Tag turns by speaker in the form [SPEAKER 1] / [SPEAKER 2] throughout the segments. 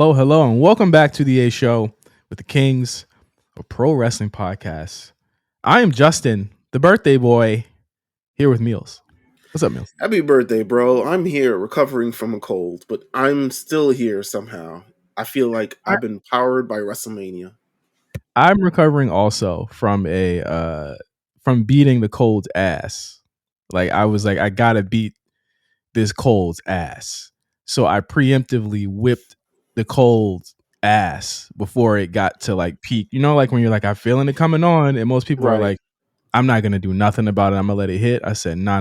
[SPEAKER 1] Hello, and welcome back to the A Show with the Kings of Pro Wrestling Podcast. I am Justin, the birthday boy, here with Meelz. What's up, Meelz?
[SPEAKER 2] Happy birthday, bro. I'm here recovering from a cold, but I'm still here somehow. I feel like I've been powered by Wrestlemania.
[SPEAKER 1] I'm recovering also from from beating the cold's ass. Like I was like, I gotta beat this cold's ass. So I preemptively whipped the cold's ass before it got to like peak. You know, like when you're like, I'm feeling it coming on, and most people are like, I'm not gonna do nothing about it. I'm gonna let it hit. I said, nah.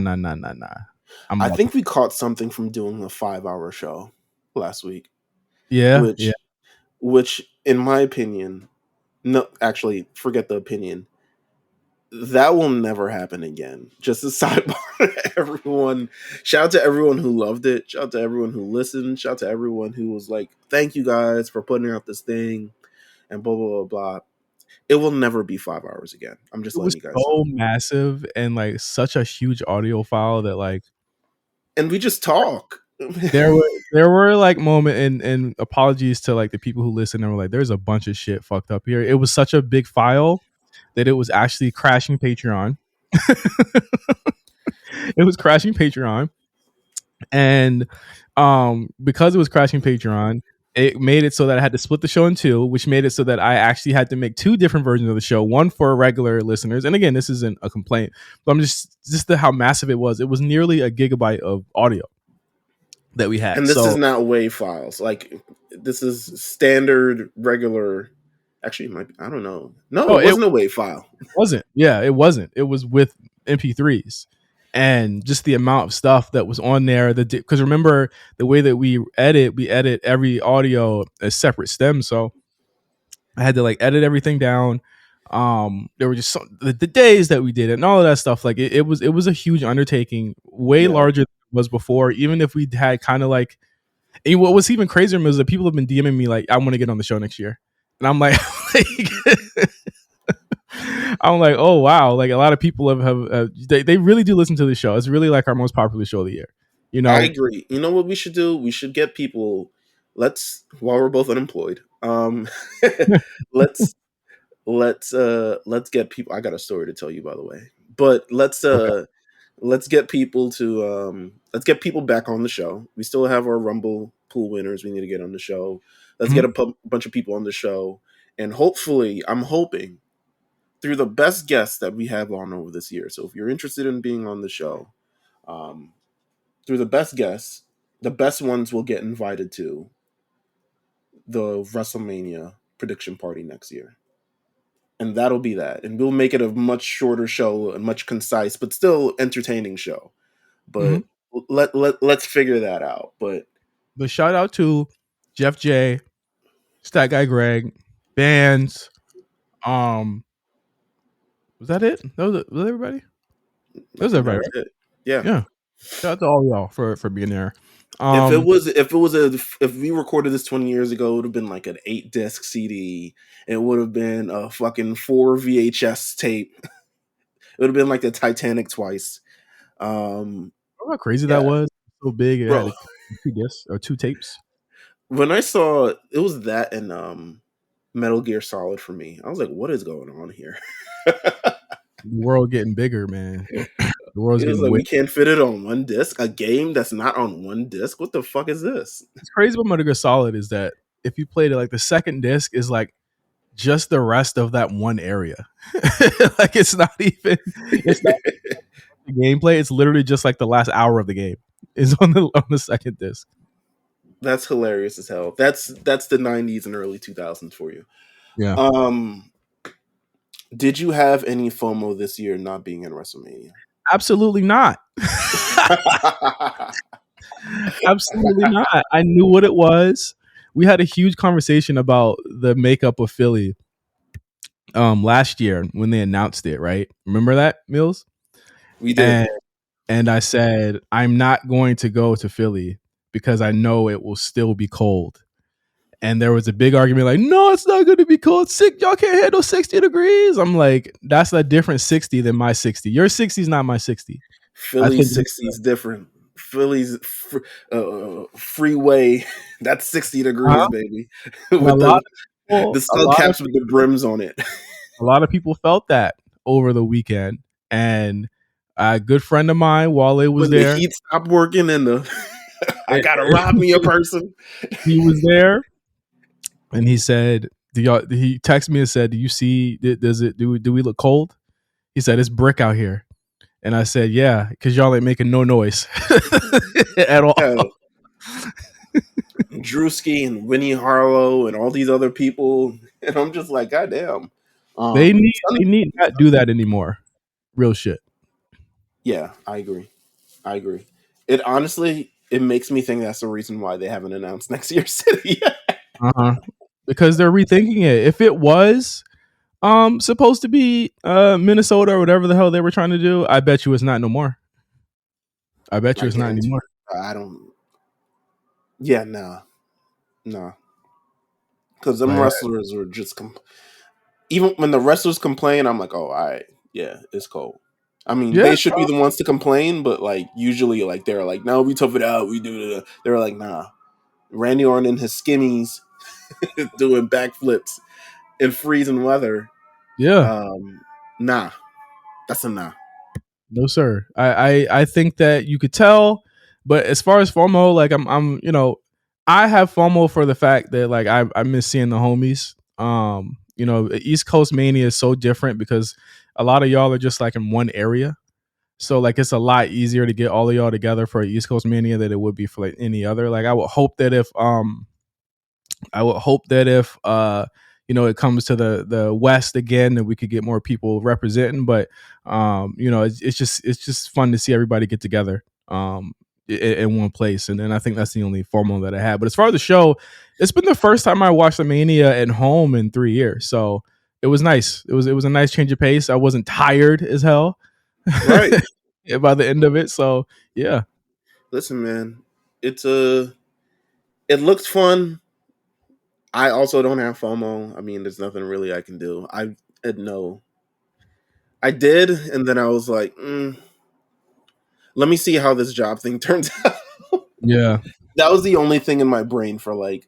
[SPEAKER 2] I think we caught something from doing a 5-hour show last week.
[SPEAKER 1] Yeah.
[SPEAKER 2] Which, in my opinion, no, actually, forget the opinion. That will never happen again. Just a sidebar, everyone. Shout out to everyone who loved it. Shout out to everyone who listened. Shout out to everyone who was like, thank you guys for putting out this thing and blah, blah, blah, blah. It will never be 5 hours again. I'm just letting you guys know.
[SPEAKER 1] Massive and like such a huge audio file that like,
[SPEAKER 2] and we just talk.
[SPEAKER 1] there were like moment and apologies to like the people who listen and were like, there's a bunch of shit fucked up here. It was such a big file that it was actually crashing Patreon. It was crashing Patreon. And because it was crashing Patreon, it made it so that I had to split the show in two, which made it so that I actually had to make two different versions of the show, one for regular listeners. And again, this isn't a complaint, but I'm just how massive it was. It was nearly a gigabyte of audio that we had.
[SPEAKER 2] And this is not WAV files. Like, this is standard, regular. Actually, it might be, I don't know. No, it wasn't a WAV file.
[SPEAKER 1] It wasn't. Yeah, it wasn't. It was with MP3s. And just the amount of stuff that was on there, because remember the way that we edit every audio as separate stems. So I had to like edit everything down. There were just the days that we did it and all of that stuff. Like it was a huge undertaking, way larger than it was before. Even if we had kind of like, and what was even crazier was that people have been DMing me like, I want to get on the show next year, and I'm like. I'm like, oh wow! Like a lot of people have they really do listen to the show. It's really like our most popular show of the year. You know,
[SPEAKER 2] I agree. You know what we should do? We should get people. While we're both unemployed, let's get people. I got a story to tell you, by the way. But let's get people to let's get people back on the show. We still have our Rumble pool winners. We need to get on the show. Let's get a bunch of people on the show, and hopefully, I'm hoping, through the best guests that we have on over this year. So if you're interested in being on the show, through the best guests, the best ones will get invited to the Wrestlemania prediction party next year. And that'll be that. And we'll make it a much shorter show, a much concise, but still entertaining show. But let's figure that out. But
[SPEAKER 1] shout out to Jeff J, Stat Guy Greg, Bands, was that it? Was everybody? That was everybody. Right? Yeah. Shout out to all y'all for being there.
[SPEAKER 2] If we recorded this 20 years ago, it would have been like an 8-disc CD. It would have been a fucking 4 VHS tape. It would have been like the Titanic twice.
[SPEAKER 1] How crazy that was? So big, it had 2 discs or 2 tapes.
[SPEAKER 2] When I saw it was that and Metal Gear Solid for me. I was like, what is going on here?
[SPEAKER 1] The world getting bigger, man. The world's getting
[SPEAKER 2] like, we can't fit it on one disc. A game that's not on one disc. What the fuck is this?
[SPEAKER 1] It's crazy about Metal Gear Solid is that if you played it, like the second disc is like just the rest of that one area. Like it's not even the gameplay. It's literally just like the last hour of the game is on the second disc.
[SPEAKER 2] That's hilarious as hell. That's the 90s and early 2000s for you.
[SPEAKER 1] Yeah.
[SPEAKER 2] Did you have any FOMO this year not being in WrestleMania?
[SPEAKER 1] Absolutely not. Absolutely not. I knew what it was. We had a huge conversation about the makeup of Philly last year when they announced it, right? Remember that, Meelz?
[SPEAKER 2] We did.
[SPEAKER 1] And I said, I'm not going to go to Philly because I know it will still be cold. And there was a big argument like, no, it's not going to be cold. Y'all can't handle 60 degrees. I'm like, that's a different 60 than my 60. Your 60 is not my 60.
[SPEAKER 2] Philly 60 is different. Philly's freeway. That's 60 degrees, baby.
[SPEAKER 1] And a
[SPEAKER 2] With
[SPEAKER 1] lot
[SPEAKER 2] the
[SPEAKER 1] of people, a
[SPEAKER 2] skull
[SPEAKER 1] lot of
[SPEAKER 2] caps with the brims on it.
[SPEAKER 1] a lot of people felt that over the weekend, and a good friend of mine, Wale, was
[SPEAKER 2] When the
[SPEAKER 1] there.
[SPEAKER 2] heat stopped working and the I
[SPEAKER 1] It,
[SPEAKER 2] gotta rob me a person.
[SPEAKER 1] he was there, and he said, "Do y'all?" He texted me and said, "Do you see? Does it? Do we look cold?" He said, "It's brick out here," and I said, "Yeah, because y'all ain't making no noise at all."
[SPEAKER 2] Yeah, Drewski and Winnie Harlow and all these other people, and I'm just like, God damn.
[SPEAKER 1] They need not do that anymore. Real shit.
[SPEAKER 2] Yeah, I agree. I agree. It honestly, it makes me think that's the reason why they haven't announced next year's city yet.
[SPEAKER 1] Uh-huh. Because they're rethinking it. If it was supposed to be Minnesota or whatever the hell they were trying to do, I bet you it's not no more. I bet you
[SPEAKER 2] I
[SPEAKER 1] it's not
[SPEAKER 2] guarantee.
[SPEAKER 1] anymore.
[SPEAKER 2] I don't. Yeah, nah. Because them
[SPEAKER 1] But
[SPEAKER 2] wrestlers are just even when the wrestlers complain, I'm like, oh, all right, yeah, it's cold. I mean,
[SPEAKER 1] yeah,
[SPEAKER 2] they should be the ones to complain, but like usually, like they're like, no, we tough it out, we do it. They're like, nah. Randy Orton and his skimmies doing backflips in freezing weather.
[SPEAKER 1] yeah.
[SPEAKER 2] Um, nah, that's a nah.
[SPEAKER 1] No sir. I think that you could tell, but as far as FOMO, like I'm I have FOMO for the fact that like I miss seeing the homies. East Coast Mania is so different because a lot of y'all are just like in one area. So like it's a lot easier to get all of y'all together for East Coast Mania than it would be for like any other. Like I would hope that if it comes to the West again, that we could get more people representing. But it's just fun to see everybody get together in one place, and I think that's the only FOMO that I had. But as far as the show, it's been the first time I watched the Mania at home in 3 years, so it was nice. It was a nice change of pace. I wasn't tired as hell,
[SPEAKER 2] Right.
[SPEAKER 1] by the end of it. So yeah,
[SPEAKER 2] Listen, man, it looks fun. I also don't have FOMO. I mean, there's nothing really I can do. I had no. I did, and then I was like, let me see how this job thing turns out.
[SPEAKER 1] yeah,
[SPEAKER 2] That was the only thing in my brain for like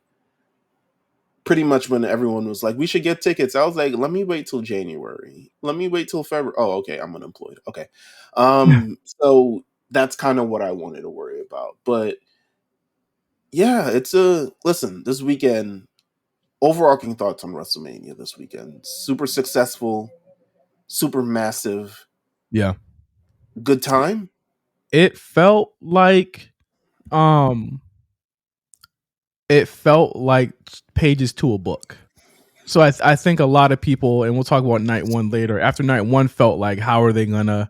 [SPEAKER 2] pretty much when everyone was like, we should get tickets. I was like, let me wait till January. Let me wait till February. Oh, okay, I'm unemployed. Okay. So that's kind of what I wanted to worry about. But yeah, listen, this weekend, overarching thoughts on WrestleMania this weekend. Super successful, super massive,
[SPEAKER 1] yeah.
[SPEAKER 2] good time.
[SPEAKER 1] It felt like um it felt like pages to a book. So I think a lot of people, and we'll talk about night one later. After night one, felt like how are they gonna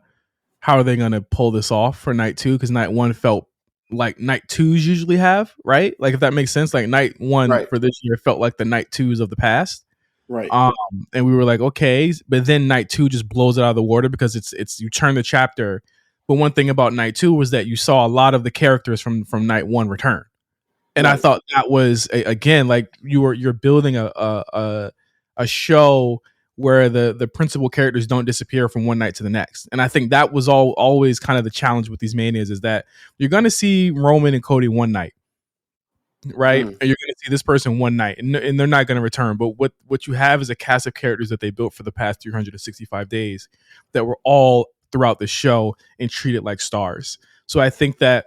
[SPEAKER 1] pull this off for night two? Because night one felt like night twos usually have, right? Like if that makes sense. Like night one
[SPEAKER 2] Right,
[SPEAKER 1] for this year felt like the night twos of the past.
[SPEAKER 2] right,
[SPEAKER 1] Um, and we were like, okay, but then night two just blows it out of the water because it's you turn the chapter. But one thing about night two was that you saw a lot of the characters from night one return, and I
[SPEAKER 2] right,
[SPEAKER 1] thought that was again like you're building a show where the principal characters don't disappear from one night to the next. And I think that was always kind of the challenge with these manias is that you're going to see Roman and Cody one night, right?
[SPEAKER 2] mm,
[SPEAKER 1] And you're going to see this person one night, and they're not going to return. But what you have is a cast of characters that they built for the past 365 days that were all throughout the show and treated like stars. So I think that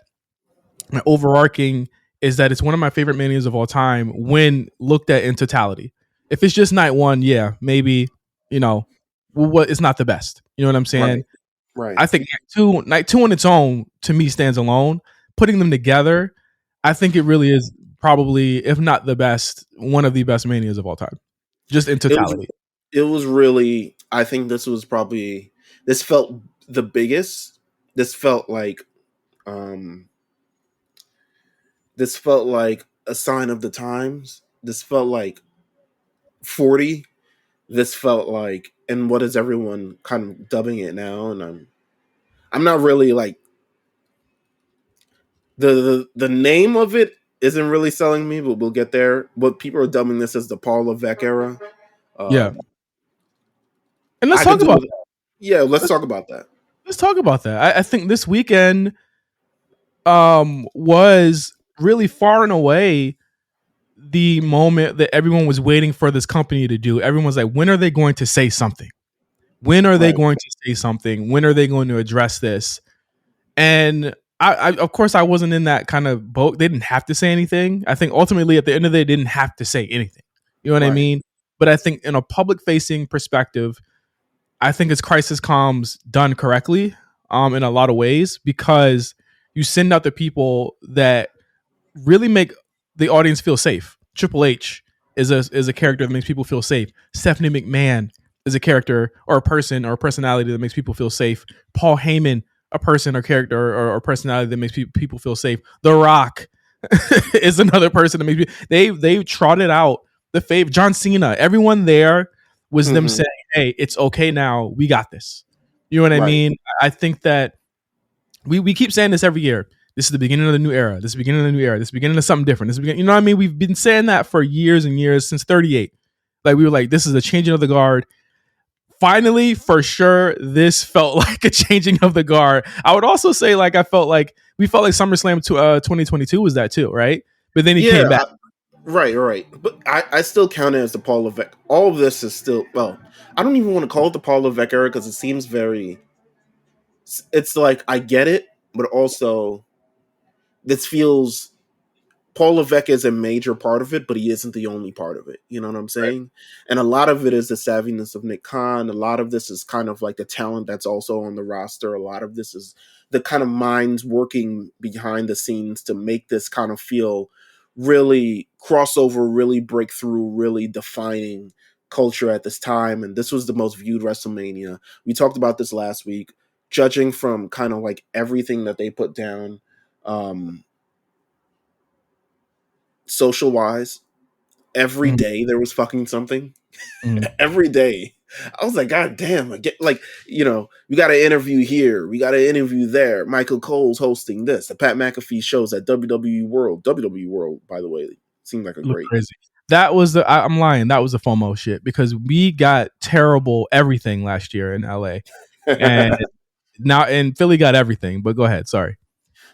[SPEAKER 1] my overarching is that it's one of my favorite manias of all time when looked at in totality. If it's just night one, yeah, maybe what it's not the best. You know what I'm saying?
[SPEAKER 2] right, right.
[SPEAKER 1] I think night two on its own to me stands alone. Putting them together, I think it really is probably, if not the best, one of the best manias of all time, just in
[SPEAKER 2] It was
[SPEAKER 1] totality.
[SPEAKER 2] it was really. I think this felt the biggest. This felt like um this felt like a sign of the times. This felt like 40. This felt like, and what is everyone kind of dubbing it now? And I'm not really like the name of it isn't really selling me, but we'll get there. But people are dubbing this as the Paul Levesque era.
[SPEAKER 1] Yeah,
[SPEAKER 2] Um,
[SPEAKER 1] and let's
[SPEAKER 2] I could
[SPEAKER 1] talk
[SPEAKER 2] do
[SPEAKER 1] about
[SPEAKER 2] with,
[SPEAKER 1] that.
[SPEAKER 2] it. Yeah. Let's
[SPEAKER 1] Let's,
[SPEAKER 2] talk about that.
[SPEAKER 1] let's talk about that. I think this weekend, was really far and away the moment that everyone was waiting for this company to do. Everyone's like, when are they going to say something? When are they
[SPEAKER 2] Right.
[SPEAKER 1] going to say something? When are they going to address this? And I of course, I wasn't in that kind of boat. They didn't have to say anything. I think ultimately, at the end of the day, they didn't have to say anything. You know what I
[SPEAKER 2] Right.
[SPEAKER 1] mean? But I think in a public facing perspective, I think it's crisis comms done correctly, in a lot of ways, because you send out the people that really make the audience feel safe. Triple H is a character that makes people feel safe. Stephanie McMahon is a character or a person or a personality that makes people feel safe. Paul Heyman, a person or character or personality that makes people feel safe. The Rock is another person that makes me. They trotted out the fave. John Cena. Everyone there was them
[SPEAKER 2] Mm-hmm.
[SPEAKER 1] saying, "Hey, it's okay now. We got this." You know what I
[SPEAKER 2] Right.
[SPEAKER 1] mean? I think that we keep saying this every year. This is the beginning of the new era. This is the beginning of the new era. This is the beginning of something different. This is beginning, you know what I mean? We've been saying that for years and years since 38. Like we were like, this is a changing of the guard. Finally, for sure, this felt like a changing of the guard. I would also say, like, we felt like SummerSlam 2022 was that too, right? But then he came back.
[SPEAKER 2] Yeah. Right. Right. But I still count it as the Paul Levesque. All of this is still, well, I don't even want to call it the Paul Levesque era because it seems very. It's like I get it, but also this feels Paul Levesque is a major part of it, but he isn't the only part of it. You know what I'm
[SPEAKER 1] Right.
[SPEAKER 2] saying? And a lot of it is the savviness of Nick Khan. A lot of this is kind of like the talent that's also on the roster. A lot of this is the kind of minds working behind the scenes to make this kind of feel really crossover, really breakthrough, really defining culture at this time. And this was the most viewed WrestleMania. We talked about this last week. Judging from kind of like everything that they put down, um, social wise, every
[SPEAKER 1] Mm,
[SPEAKER 2] day there was fucking something.
[SPEAKER 1] mm.
[SPEAKER 2] Every day. I was like, God damn, I get like, we got an interview here, we got an interview there. Michael Cole's hosting this. The Pat McAfee shows at WWE World. WWE World, by the way, seemed like a
[SPEAKER 1] Look
[SPEAKER 2] great.
[SPEAKER 1] crazy. That was I'm lying. That was the FOMO shit because we got terrible everything last year in LA, and now in Philly got everything. But go ahead. Sorry.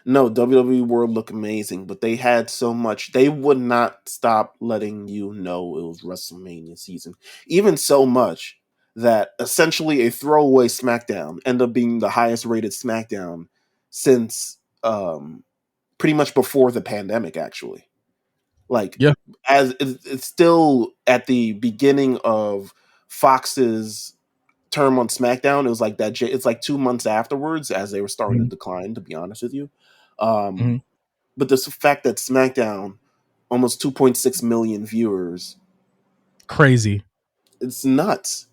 [SPEAKER 2] No, WWE World looked amazing, but they had so much. They would not stop letting you know it was WrestleMania season. Even so much that essentially a throwaway SmackDown ended up being the highest rated SmackDown since pretty much before the pandemic, actually. Like,
[SPEAKER 1] Yeah.
[SPEAKER 2] as it's still at the beginning of Fox's term on SmackDown. It was like that. It's like 2 months afterwards, as they were starting to
[SPEAKER 1] Mhm.
[SPEAKER 2] decline. To be honest with you,
[SPEAKER 1] Mhm.
[SPEAKER 2] but the fact that SmackDown almost 2.6 million viewers,
[SPEAKER 1] Crazy.
[SPEAKER 2] it's nuts.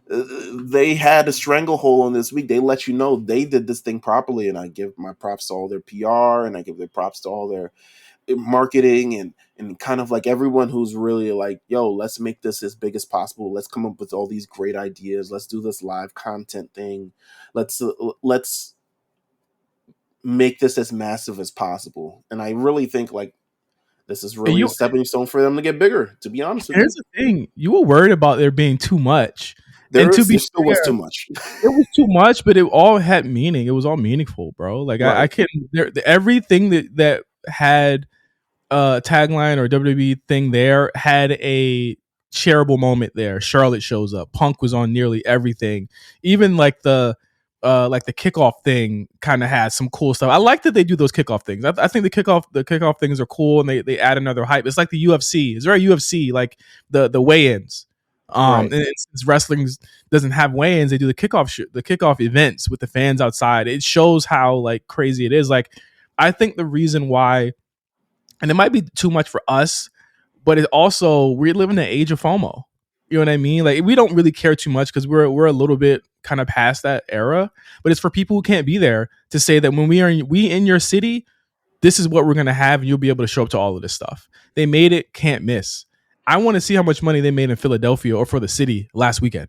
[SPEAKER 2] They had a stranglehold on this week. They let you know they did this thing properly, and I give my props to all their PR, and I give their props to all their marketing, and kind of like everyone who's really like, yo, let's make this as big as possible. Let's come up with all these great ideas. Let's do this live content thing. Let's make this as massive as possible. And I really think like this is
[SPEAKER 1] And
[SPEAKER 2] really a stepping stone for them to get bigger. To be honest with
[SPEAKER 1] here's
[SPEAKER 2] you,
[SPEAKER 1] the thing: you were worried about there being too much, and to
[SPEAKER 2] there
[SPEAKER 1] be
[SPEAKER 2] still was
[SPEAKER 1] fair,
[SPEAKER 2] too much.
[SPEAKER 1] it was too much, but it all had meaning. It was all meaningful, bro. Like I
[SPEAKER 2] Right.
[SPEAKER 1] can't. Everything that had tagline or WWE thing there had a shareable moment there. Charlotte shows up. Punk was on nearly everything. Even like the kickoff thing kind of has some cool stuff. I like that they do those kickoff things. I think the kickoff things are cool and they add another hype. It's like the UFC. It's very UFC like the weigh-ins.
[SPEAKER 2] Right.
[SPEAKER 1] And since wrestling doesn't have weigh-ins, they do the kickoff events with the fans outside. It shows how like crazy it is. Like I think the reason why, and it might be too much for us, but it also we live in the age of FOMO. You know what I mean? Like we don't really care too much because we're a little bit kind of past that era. But it's for people who can't be there to say that when we in your city, this is what we're gonna have, and you'll be able to show up to all of this stuff. They made it can't miss. I want to see how much money they made in Philadelphia or for the city last weekend.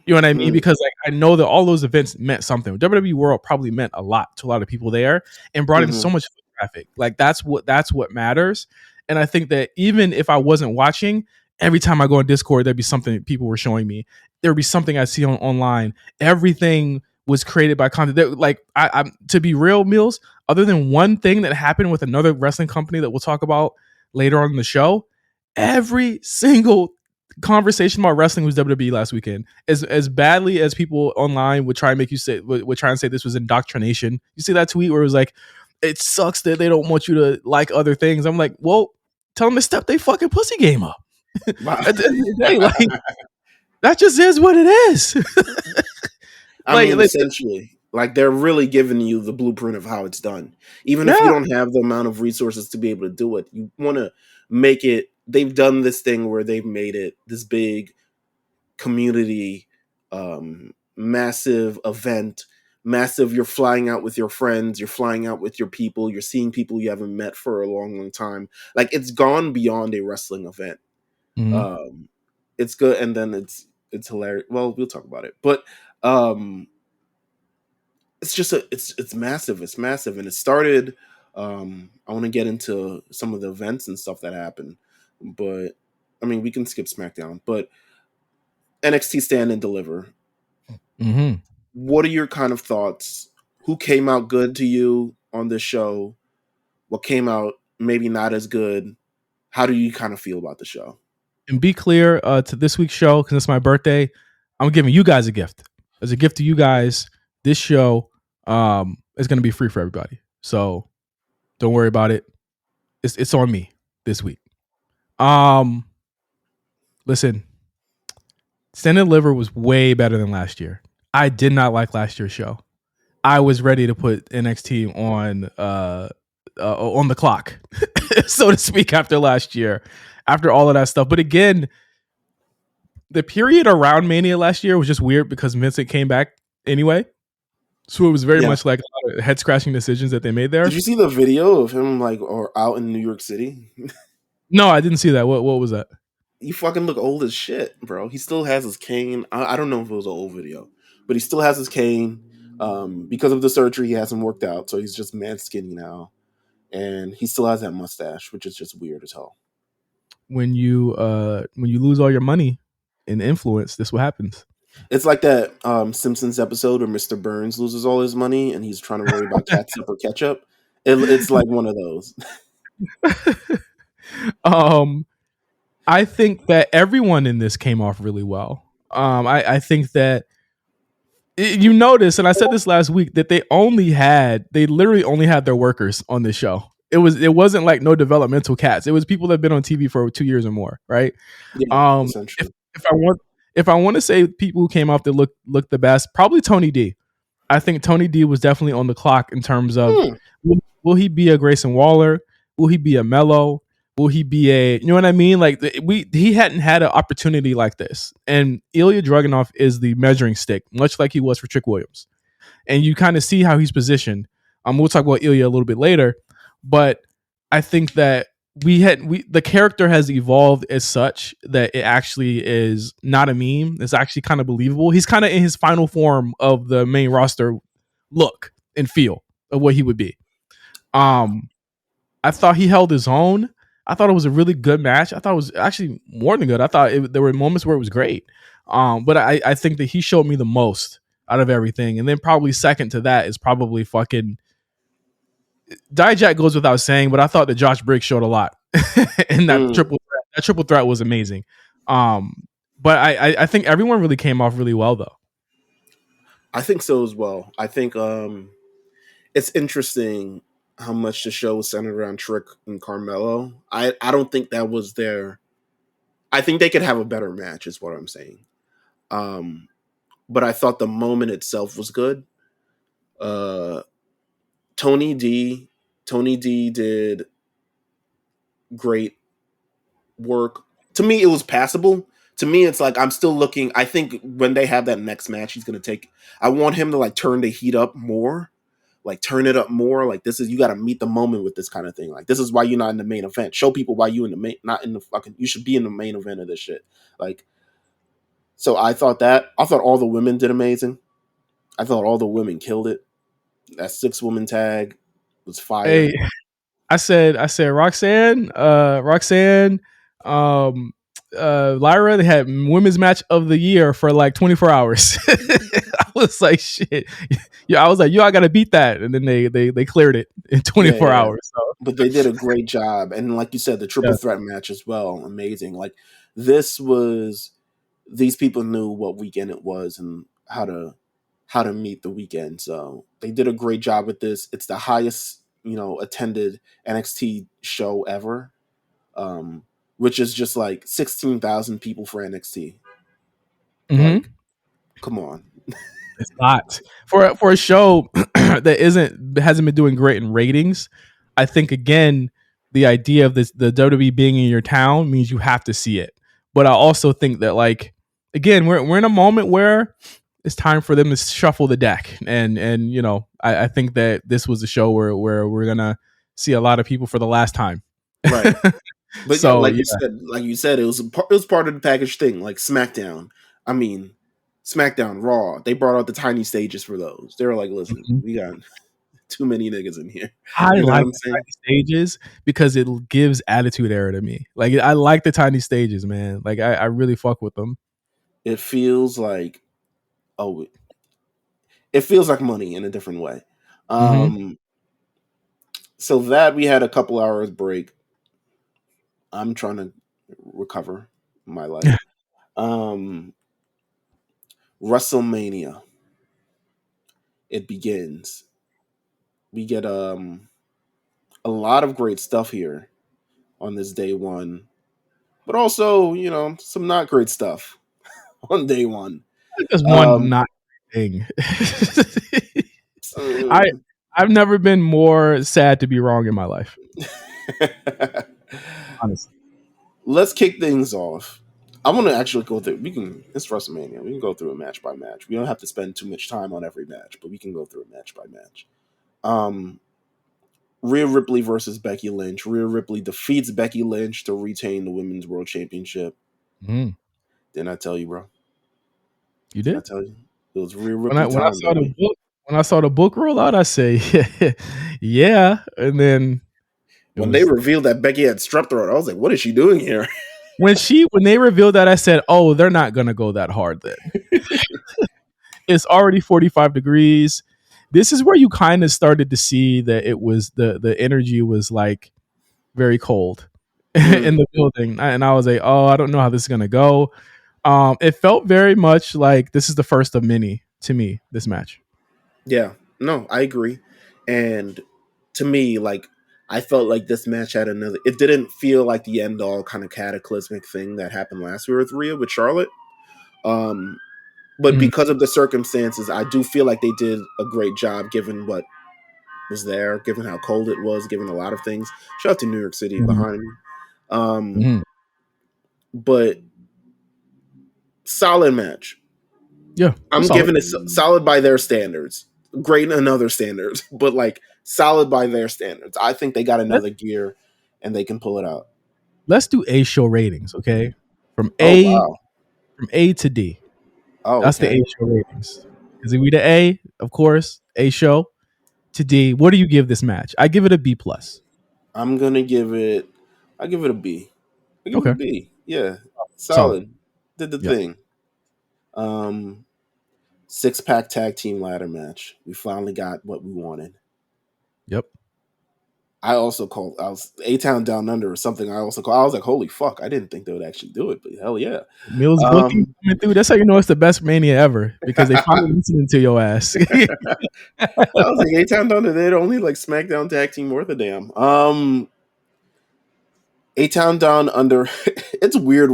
[SPEAKER 1] You know what I mean?
[SPEAKER 2] Mm.
[SPEAKER 1] Because like I know that all those events meant something. WWE World probably meant a lot to a lot of people there and brought in
[SPEAKER 2] Hmm.
[SPEAKER 1] so much foot traffic. Like that's what matters. And I think that even if I wasn't watching, every time I go on Discord, there'd be something people were showing me. There'd be something I see online. Everything was created by content. Like I'm to be real, Meelz, other than one thing that happened with another wrestling company that we'll talk about later on in the show, every single conversation about wrestling was WWE last weekend. As badly as people online would try and make you say would try and say this was indoctrination. You see that tweet where it was like, it sucks that they don't want you to like other things. I'm like, well, tell them to step their fucking pussy game up. At the end of the day, like, that just is what it is.
[SPEAKER 2] I mean, essentially, like, they're really giving you the blueprint of how it's done. Even if you don't have the amount of resources to be able to do it, you want to make it. They've done this thing where they've made it this big community, massive event, massive. You're flying out with your friends, you're flying out with your people, you're seeing people you haven't met for a long, long time. Like, it's gone beyond a wrestling event. Mm-hmm. It's good, and then it's hilarious. Well, we'll talk about it, but it's just it's massive. It's massive, and it started. I want to get into some of the events and stuff that happened, but I mean, we can skip SmackDown. But NXT Stand and Deliver. Mm-hmm. What are your kind of thoughts? Who came out good to you on this show? What came out maybe not as good? How do you kind of feel about the show?
[SPEAKER 1] And be clear, to this week's show, because it's my birthday, I'm giving you guys a gift. As a gift to you guys, this show is going to be free for everybody. So don't worry about it. It's on me this week. Listen, Stand and Deliver was way better than last year. I did not like last year's show. I was ready to put NXT on the clock, so to speak, after last year, after all of that stuff. But again, the period around Mania last year was just weird because Vincent came back anyway. So it was very much like a lot of head-scratching decisions that they made there.
[SPEAKER 2] Did you see the video of him or out in New York City?
[SPEAKER 1] No, I didn't see that. What was that?
[SPEAKER 2] You fucking look old as shit, bro. He still has his cane. I don't know if it was an old video, but he still has his cane. Because of the surgery, he hasn't worked out, so he's just mad skinny now. And he still has that mustache, which is just weird as hell.
[SPEAKER 1] When you lose all your money in influence, this is what happens.
[SPEAKER 2] It's like that Simpsons episode where Mr. Burns loses all his money and he's trying to worry about catsup or ketchup. It's like one of those.
[SPEAKER 1] I think that everyone in this came off really well. I think that you notice, and I said this last week, that they literally only had their workers on this show. It wasn't like no developmental cats. It was people that have been on TV for 2 years or more, right? Yeah, if I want to say people who came off that look the best, probably Tony D. I think Tony D was definitely on the clock in terms of will he be a Grayson Waller? Will he be a Mello? Will he be a, you know what I mean? Like he hadn't had an opportunity like this. And Ilya Dragunov is the measuring stick, much like he was for Trick Williams. And you kind of see how he's positioned. We'll talk about Ilya a little bit later, but I think that the character has evolved as such that it actually is not a meme. It's actually kind of believable. He's kind of in his final form of the main roster look and feel of what he would be. I thought he held his own. I thought it was a really good match. I thought it was actually more than good. I thought there were moments where it was great. But I think that he showed me the most out of everything. And then probably second to that is probably fucking Dijak goes without saying, but I thought that Josh Briggs showed a lot. And that triple threat was amazing. But I think everyone really came off really well though.
[SPEAKER 2] I think so as well. I think it's interesting how much the show was centered around Trick and Carmelo. I don't think that was their. I think they could have a better match, is what I'm saying. But I thought the moment itself was good. Tony D did great work. To me, it was passable. To me, it's like I'm still looking. I think when they have that next match, he's gonna take. I want him to like turn the heat up more. Like turn it up more. Like this is you got to meet the moment with this kind of thing. Like this is why you're not in the main event. Show people why you in the main, not in the fucking. You should be in the main event of this shit. Like, so I thought all the women did amazing. I thought all the women killed it. That 6-woman tag was fire.
[SPEAKER 1] Hey, I said Roxanne, Lyra. They had women's match of the year for like 24 hours. was like, shit. Yeah, I was like, yo, I gotta beat that. And then they cleared it in
[SPEAKER 2] Yeah,
[SPEAKER 1] 24
[SPEAKER 2] yeah.
[SPEAKER 1] hours. So
[SPEAKER 2] But they did a great job, and like you said, the triple
[SPEAKER 1] yeah.
[SPEAKER 2] threat match as well, amazing. Like this was, these people knew what weekend it was and how to meet the weekend. So they did a great job with this. It's the highest, attended NXT show ever, which is just like 16,000 people for NXT.
[SPEAKER 1] Mm-hmm.
[SPEAKER 2] Like, come on.
[SPEAKER 1] It's not for a show that hasn't been doing great in ratings. I think again, the idea of the WWE being in your town means you have to see it. But I also think that like again, we're in a moment where it's time for them to shuffle the deck, and I think that this was a show where we're gonna see a lot of people for the last time.
[SPEAKER 2] Right. But yeah,
[SPEAKER 1] So yeah,
[SPEAKER 2] like you said, it was part of the package thing. Like SmackDown, I mean, SmackDown, Raw, they brought out the tiny stages for those. They were like, "Listen,
[SPEAKER 1] mhm.
[SPEAKER 2] we got too many niggas in here."
[SPEAKER 1] I
[SPEAKER 2] You know what
[SPEAKER 1] like
[SPEAKER 2] I'm
[SPEAKER 1] the
[SPEAKER 2] saying?
[SPEAKER 1] tiny stages because it gives attitude era to me. Like I like the tiny stages, man. Like I really fuck with them.
[SPEAKER 2] It feels like, oh, it feels like money in a different way.
[SPEAKER 1] Mm-hmm.
[SPEAKER 2] Um, so that we had a couple hours break. I'm trying to recover my life. Um, Wrestlemania, it begins. We get a lot of great stuff here on this day one, but also, some not great stuff on day one.
[SPEAKER 1] Just one
[SPEAKER 2] Um,
[SPEAKER 1] not thing. I
[SPEAKER 2] so-
[SPEAKER 1] I've never been more sad to be wrong in my life. Honestly.
[SPEAKER 2] Let's kick things off. I want to actually go through. It's WrestleMania. We can go through it match by match. We don't have to spend too much time on every match, but we can go through it match by match. Um, Rhea Ripley versus Becky Lynch. Rhea Ripley defeats Becky Lynch to retain the Women's World Championship.
[SPEAKER 1] Mm,
[SPEAKER 2] Didn't I tell you, bro?
[SPEAKER 1] you
[SPEAKER 2] Didn't I
[SPEAKER 1] did?
[SPEAKER 2] tell you? It was Rhea
[SPEAKER 1] When I
[SPEAKER 2] Ripley
[SPEAKER 1] when I
[SPEAKER 2] time,
[SPEAKER 1] saw the
[SPEAKER 2] baby.
[SPEAKER 1] book when I saw the book roll out, I say, yeah. And then it
[SPEAKER 2] When they
[SPEAKER 1] was
[SPEAKER 2] revealed that Becky had strep throat, I was like, "What is she doing here?"
[SPEAKER 1] when they revealed that, I said, oh, they're not gonna go that hard then. It's already 45 degrees. This is where you kind of started to see that it was the energy was like very cold in
[SPEAKER 2] Mm,
[SPEAKER 1] the building. And I was like, oh, I don't know how this is gonna go. It felt very much like this is the first of many to me, this match.
[SPEAKER 2] yeah, no, I agree. And to me, like, I felt like this match had another. It didn't feel like the end all kind of cataclysmic thing that happened last year with Rhea with Charlotte. Um, but
[SPEAKER 1] Mhm.
[SPEAKER 2] because of the circumstances, I do feel like they did a great job given what was there, given how cold it was, given a lot of things. Shout out to New York City
[SPEAKER 1] Mhm.
[SPEAKER 2] behind me. Um,
[SPEAKER 1] Mhm.
[SPEAKER 2] but solid match.
[SPEAKER 1] Yeah, it was
[SPEAKER 2] I'm
[SPEAKER 1] solid.
[SPEAKER 2] giving it solid by their standards. Great in other standards, but like solid by their standards. I think they got
[SPEAKER 1] Let's
[SPEAKER 2] another gear and they can pull it out.
[SPEAKER 1] let's do A show ratings, okay? From
[SPEAKER 2] Oh
[SPEAKER 1] A
[SPEAKER 2] wow.
[SPEAKER 1] from A to D.
[SPEAKER 2] Oh
[SPEAKER 1] That's the A
[SPEAKER 2] okay.
[SPEAKER 1] show ratings. Because we the A, of course, A show to D. What do you give this match? I give it a B plus.
[SPEAKER 2] I'm gonna give it. I give it a B. I give it a
[SPEAKER 1] Okay,
[SPEAKER 2] B. Yeah,
[SPEAKER 1] solid.
[SPEAKER 2] solid. Did the
[SPEAKER 1] Yep,
[SPEAKER 2] thing. Um, 6-pack tag team ladder match. We finally got what we wanted.
[SPEAKER 1] yep.
[SPEAKER 2] I also called. I was A Town Down Under or something. I also called. I was like, holy fuck! I didn't think they would actually do it, but hell yeah.
[SPEAKER 1] Mills booking
[SPEAKER 2] Um,
[SPEAKER 1] coming through. That's how you know it's the best mania ever because they
[SPEAKER 2] I
[SPEAKER 1] finally listening to your ass.
[SPEAKER 2] was like, A Town Down Under. They'd only like SmackDown tag team worth a damn. A Town Down Under. It's weird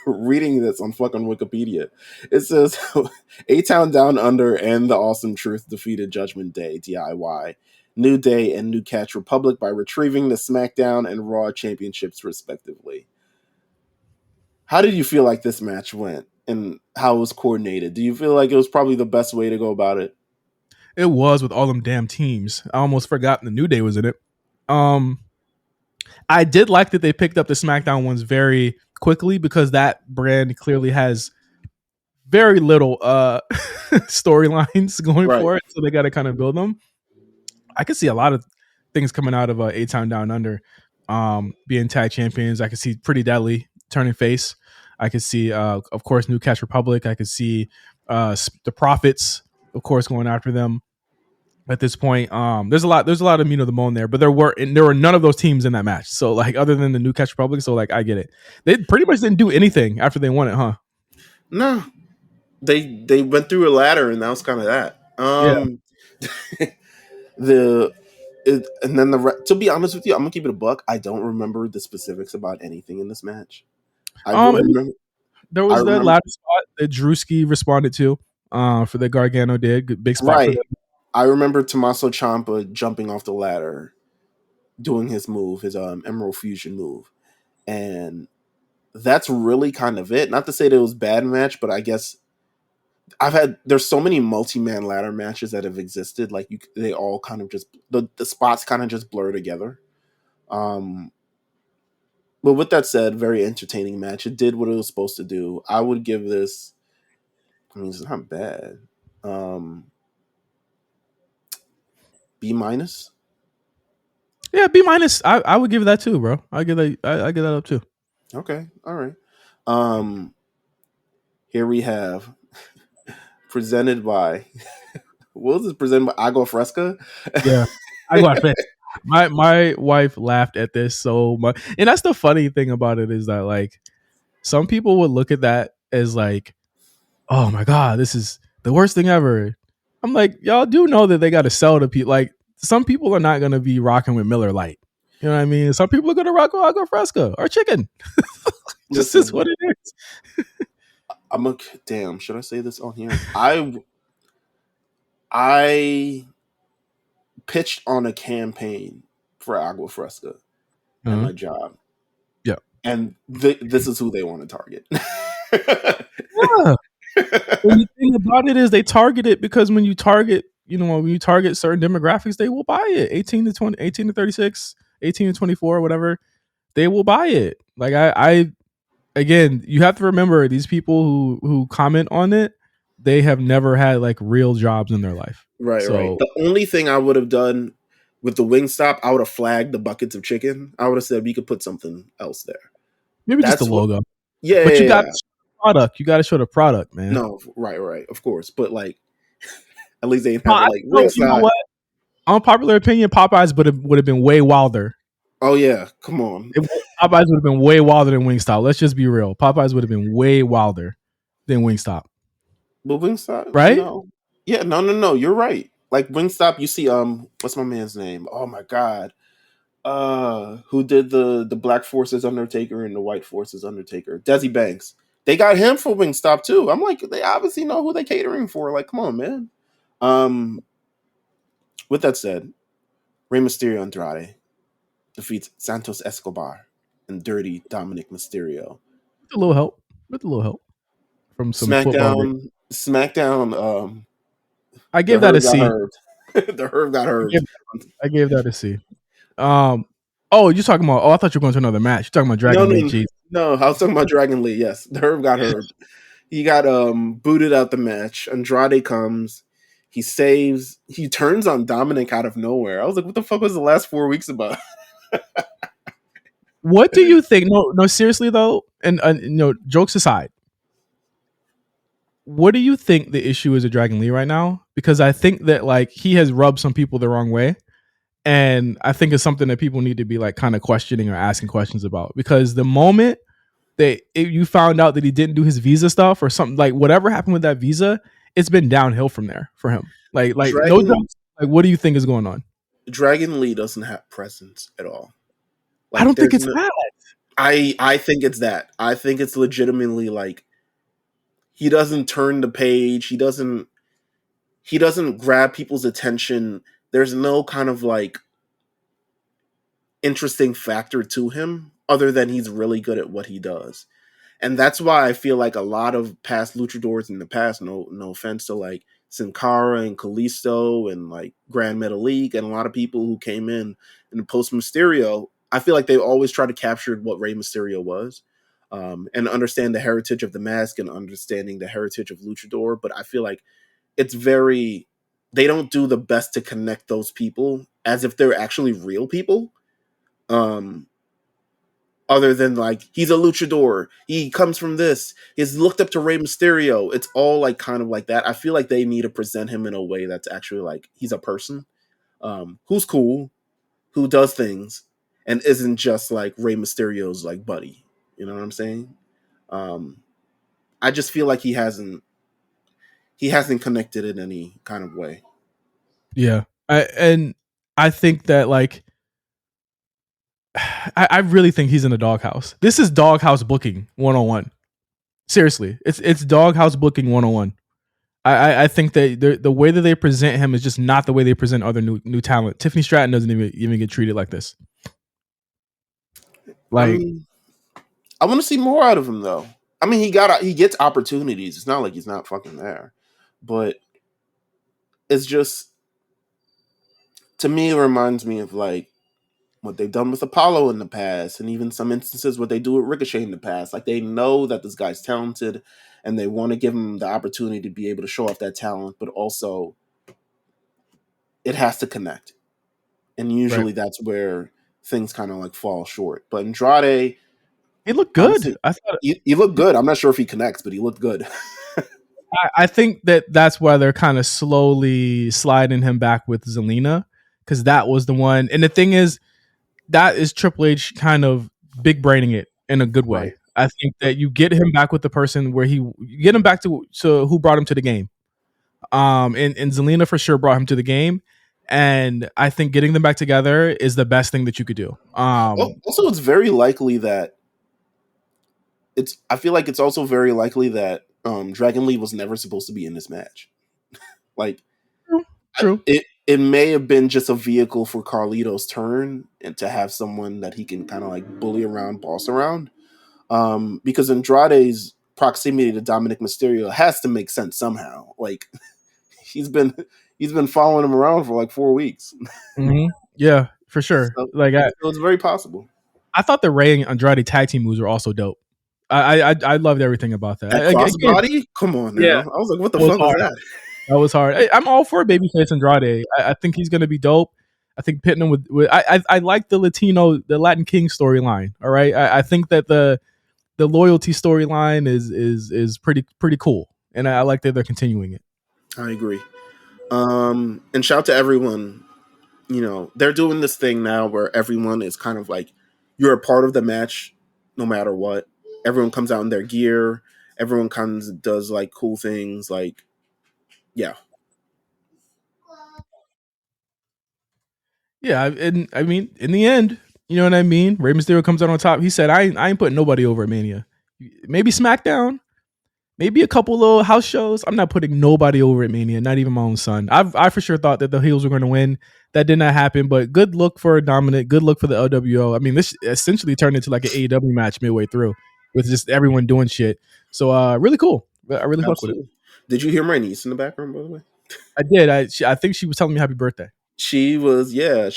[SPEAKER 2] reading this on fucking Wikipedia. It says A Town Down Under and the Awesome Truth defeated Judgment Day DIY, New Day, and New Catch Republic by retrieving the SmackDown and Raw championships respectively. How did you feel like this match went and how it was coordinated? Do you feel like it was probably the best way to go about it?
[SPEAKER 1] It was with all them damn teams. I almost forgot the New Day was in it. Um, I did like that they picked up the SmackDown ones very quickly because that brand clearly has very little storylines going
[SPEAKER 2] Right.
[SPEAKER 1] for it, so they got to kind of build them. I could see a lot of things coming out of A Town Down Under, being tag champions. I could see Pretty Deadly turning face. I could see, of course, New Catch Republic. I could see the Profits. of course, going after them at this point. There's a lot of meat of the bone there, but there were none of those teams in that match. So like, other than the New Catch Republic, so like, I get it. They pretty much didn't do anything after they won it, huh?
[SPEAKER 2] No, they went through a ladder, and that was kind of that.
[SPEAKER 1] Yeah.
[SPEAKER 2] The and then to be honest with you, I'm gonna keep it a buck. I don't remember the specifics about anything in this match. I remember.
[SPEAKER 1] There
[SPEAKER 2] I
[SPEAKER 1] was that
[SPEAKER 2] remember
[SPEAKER 1] ladder spot that Drewski responded to, for the Gargano did. Big spot for
[SPEAKER 2] right.
[SPEAKER 1] them.
[SPEAKER 2] I remember Tommaso Ciampa jumping off the ladder, doing his move, his Emerald Fusion move, and that's really kind of it. Not to say that it was a bad match, but I guess there's so many multi-man ladder matches that have existed. Like they all kind of just the spots kind of just blur together. Um, but with that said, very entertaining match. It did what it was supposed to do. I would give this. I mean, it's not bad. B minus.
[SPEAKER 1] Yeah, B minus. I would give that too, bro. I give that. I give that up too.
[SPEAKER 2] Okay, all right. Um, Here we have presented by what was this presented by Agua Fresca?
[SPEAKER 1] Yeah, I got fit. My wife laughed at this so much, and that's the funny thing about it is that like some people would look at that as like, oh my god, this is the worst thing ever. I'm like, y'all do know that they got to sell to people. Like some people are not gonna be rocking with Miller Lite. You know what I mean? Some people are gonna rock with Agua Fresca or chicken. Just is
[SPEAKER 2] Listen,
[SPEAKER 1] what it is.
[SPEAKER 2] I'm a damn. Should I say this on here? I pitched on a campaign for Agua Fresca at
[SPEAKER 1] Uh-huh.
[SPEAKER 2] my job,
[SPEAKER 1] Yeah.
[SPEAKER 2] and this is who they want to target.
[SPEAKER 1] Yeah. And the thing about it is they target it because when you target, when you target certain demographics, they will buy it. 18 to 20, 18 to 36, 18 to 24, whatever, they will buy it. Like I again, you have to remember these people who comment on it, they have never had like real jobs in their life.
[SPEAKER 2] Right, right.
[SPEAKER 1] So
[SPEAKER 2] The only thing I would have done with the Wingstop, I would have flagged the buckets of chicken. I would have said we could put something else there.
[SPEAKER 1] maybe just the
[SPEAKER 2] That's what.
[SPEAKER 1] logo.
[SPEAKER 2] Yeah,
[SPEAKER 1] But
[SPEAKER 2] yeah,
[SPEAKER 1] you got
[SPEAKER 2] yeah.
[SPEAKER 1] to show the product. You got to show the product, man.
[SPEAKER 2] No, right, right. Of course, but like, at least they didn't have it
[SPEAKER 1] I
[SPEAKER 2] like
[SPEAKER 1] know, you know
[SPEAKER 2] ringside.
[SPEAKER 1] what? Unpopular opinion, Popeyes would have been way wilder.
[SPEAKER 2] Oh yeah, come on.
[SPEAKER 1] Popeyes would have been way wilder than Wingstop. Let's just be real. Popeyes would have been way wilder than Wingstop,
[SPEAKER 2] But Wingstop,
[SPEAKER 1] right?
[SPEAKER 2] no. Yeah, no, no, no. You're right. Like Wingstop, you see, what's my man's name? Oh my god, who did the Black Forces Undertaker and the White Forces Undertaker? Desi Banks. They got him for Wingstop too. I'm like, they obviously know who they catering for. Like, come on, man. Um, with that said, Rey Mysterio Andrade defeats Santos Escobar and Dirty Dominic Mysterio.
[SPEAKER 1] With a little help. With a little help from some football.
[SPEAKER 2] SmackDown.
[SPEAKER 1] I
[SPEAKER 2] The
[SPEAKER 1] gave that a
[SPEAKER 2] Herb got
[SPEAKER 1] C.
[SPEAKER 2] heard. The Herb got
[SPEAKER 1] I
[SPEAKER 2] heard.
[SPEAKER 1] gave, I gave that a C. Oh, you're talking about? Oh, I thought you were going to another match. You're talking about
[SPEAKER 2] No,
[SPEAKER 1] Dragon Lee.
[SPEAKER 2] no,
[SPEAKER 1] Jeez.
[SPEAKER 2] no. I was talking about Dragon Lee. Yes, the Herb got heard. He got booted out the match. Andrade comes. He turns on Dominic out of nowhere. I was like, what the fuck was the last 4 weeks about?
[SPEAKER 1] What do you think? No, seriously though, and jokes aside, what do you think the issue is with Dragon Lee right now? Because I think that like he has rubbed some people the wrong way, and I think it's something that people need to be like kind of questioning or asking questions about. Because the moment that you found out that he didn't do his visa stuff or something, like whatever happened with that visa, it's been downhill from there for him. Like no
[SPEAKER 2] Dragon
[SPEAKER 1] jokes. Like what do you think is going on?
[SPEAKER 2] Dragon Lee doesn't have presence at all.
[SPEAKER 1] I
[SPEAKER 2] Like
[SPEAKER 1] don't think
[SPEAKER 2] there's
[SPEAKER 1] it's
[SPEAKER 2] no.
[SPEAKER 1] that.
[SPEAKER 2] I think it's that. I think it's legitimately like he doesn't turn the page. He doesn't grab people's attention. There's no kind of like interesting factor to him other than he's really good at what he does. And that's why I feel like a lot of past luchadors in the past, no offense to like Sin Cara and Kalisto and like Grand Metalik and a lot of people who came in the post Mysterio, I feel like they always try to capture what Rey Mysterio was. And understand the heritage of the mask and understanding the heritage of luchador. But I feel like they don't do the best to connect those people as if they're actually real people. Um, other than like he's a luchador, he comes from this, he's looked up to Rey Mysterio. It's all like kind of like that. I feel like they need to present him in a way that's actually like he's a person, who's cool, who does things, and isn't just like Rey Mysterio's like buddy. You know what I'm saying? Um, I just feel like he hasn't connected in any kind of way.
[SPEAKER 1] Yeah. And I think that like I really think he's in the doghouse. This is doghouse booking 101. Seriously, it's doghouse booking 101. I think that the way that they present him is just not the way they present other new talent. Tiffany Stratton doesn't even get treated like this.
[SPEAKER 2] I
[SPEAKER 1] Like,
[SPEAKER 2] mean, I want to see more out of him though. I mean, he gets opportunities. It's not like he's not fucking there, but it's just to me it reminds me of like what they've done with Apollo in the past, and even some instances what they do with Ricochet in the past. Like they know that this guy's talented, and they want to give him the opportunity to be able to show off that talent, but also it has to connect. And
[SPEAKER 1] right?
[SPEAKER 2] usually that's where things kind of like fall short. But Andrade,
[SPEAKER 1] He looked good.
[SPEAKER 2] honestly,
[SPEAKER 1] I thought.
[SPEAKER 2] he looked good. I'm not sure if he connects, but he looked good.
[SPEAKER 1] I think that that's why they're kind of slowly sliding him back with Zelina, because that was the one. And the thing is, that is Triple H kind of big braining it in a good
[SPEAKER 2] Right.
[SPEAKER 1] way. I think that you get him back with the person where you get him back to who brought him to the game. And Zelina for sure brought him to the game. And I think getting them back together is the best thing that you could do.
[SPEAKER 2] Also, it's very likely that I feel like it's also very likely that Dragon Lee was never supposed to be in this match. Like
[SPEAKER 1] True. True.
[SPEAKER 2] it may have been just a vehicle for Carlito's turn and to have someone that he can kind of like bully around, boss around. Because Andrade's proximity to Dominic Mysterio has to make sense somehow. Like he's been he's been following him around for like 4 weeks.
[SPEAKER 1] Mm-hmm. Yeah, for sure.
[SPEAKER 2] So,
[SPEAKER 1] Like
[SPEAKER 2] so it's very possible.
[SPEAKER 1] I thought the Ray and Andrade tag team moves were also dope. I loved everything about that.
[SPEAKER 2] That
[SPEAKER 1] Again,
[SPEAKER 2] crossbody? Come on
[SPEAKER 1] yeah,
[SPEAKER 2] now. I was like, what the
[SPEAKER 1] that was
[SPEAKER 2] fuck was
[SPEAKER 1] hard.
[SPEAKER 2] that?
[SPEAKER 1] That was hard. I'm all for babyface Andrade. I think he's going to be dope. I think pitting him with I like the Latin King storyline. All right, I think that the loyalty storyline is pretty cool, and I like that they're continuing it.
[SPEAKER 2] I agree. And shout to everyone. They're doing this thing now where everyone is kind of like you're a part of the match no matter what. Everyone comes out in their gear. Everyone comes does like cool things. Like, yeah,
[SPEAKER 1] Yeah, and I mean, in the end, you know what I mean. Rey Mysterio comes out on top. He said, I ain't putting nobody over at Mania. Maybe SmackDown, maybe a couple little house shows. I'm not putting nobody over at Mania, not even my own son. I for sure thought that the heels were going to win. That did not happen, but good look for Dominic. Good look for the LWO. I mean, this essentially turned into like an AEW match midway through with just everyone doing shit. So, really cool. I really fuck with it.
[SPEAKER 2] absolutely. Did you hear my niece in the background, by the way?
[SPEAKER 1] I did. I think she was telling me happy birthday.
[SPEAKER 2] She was, yeah,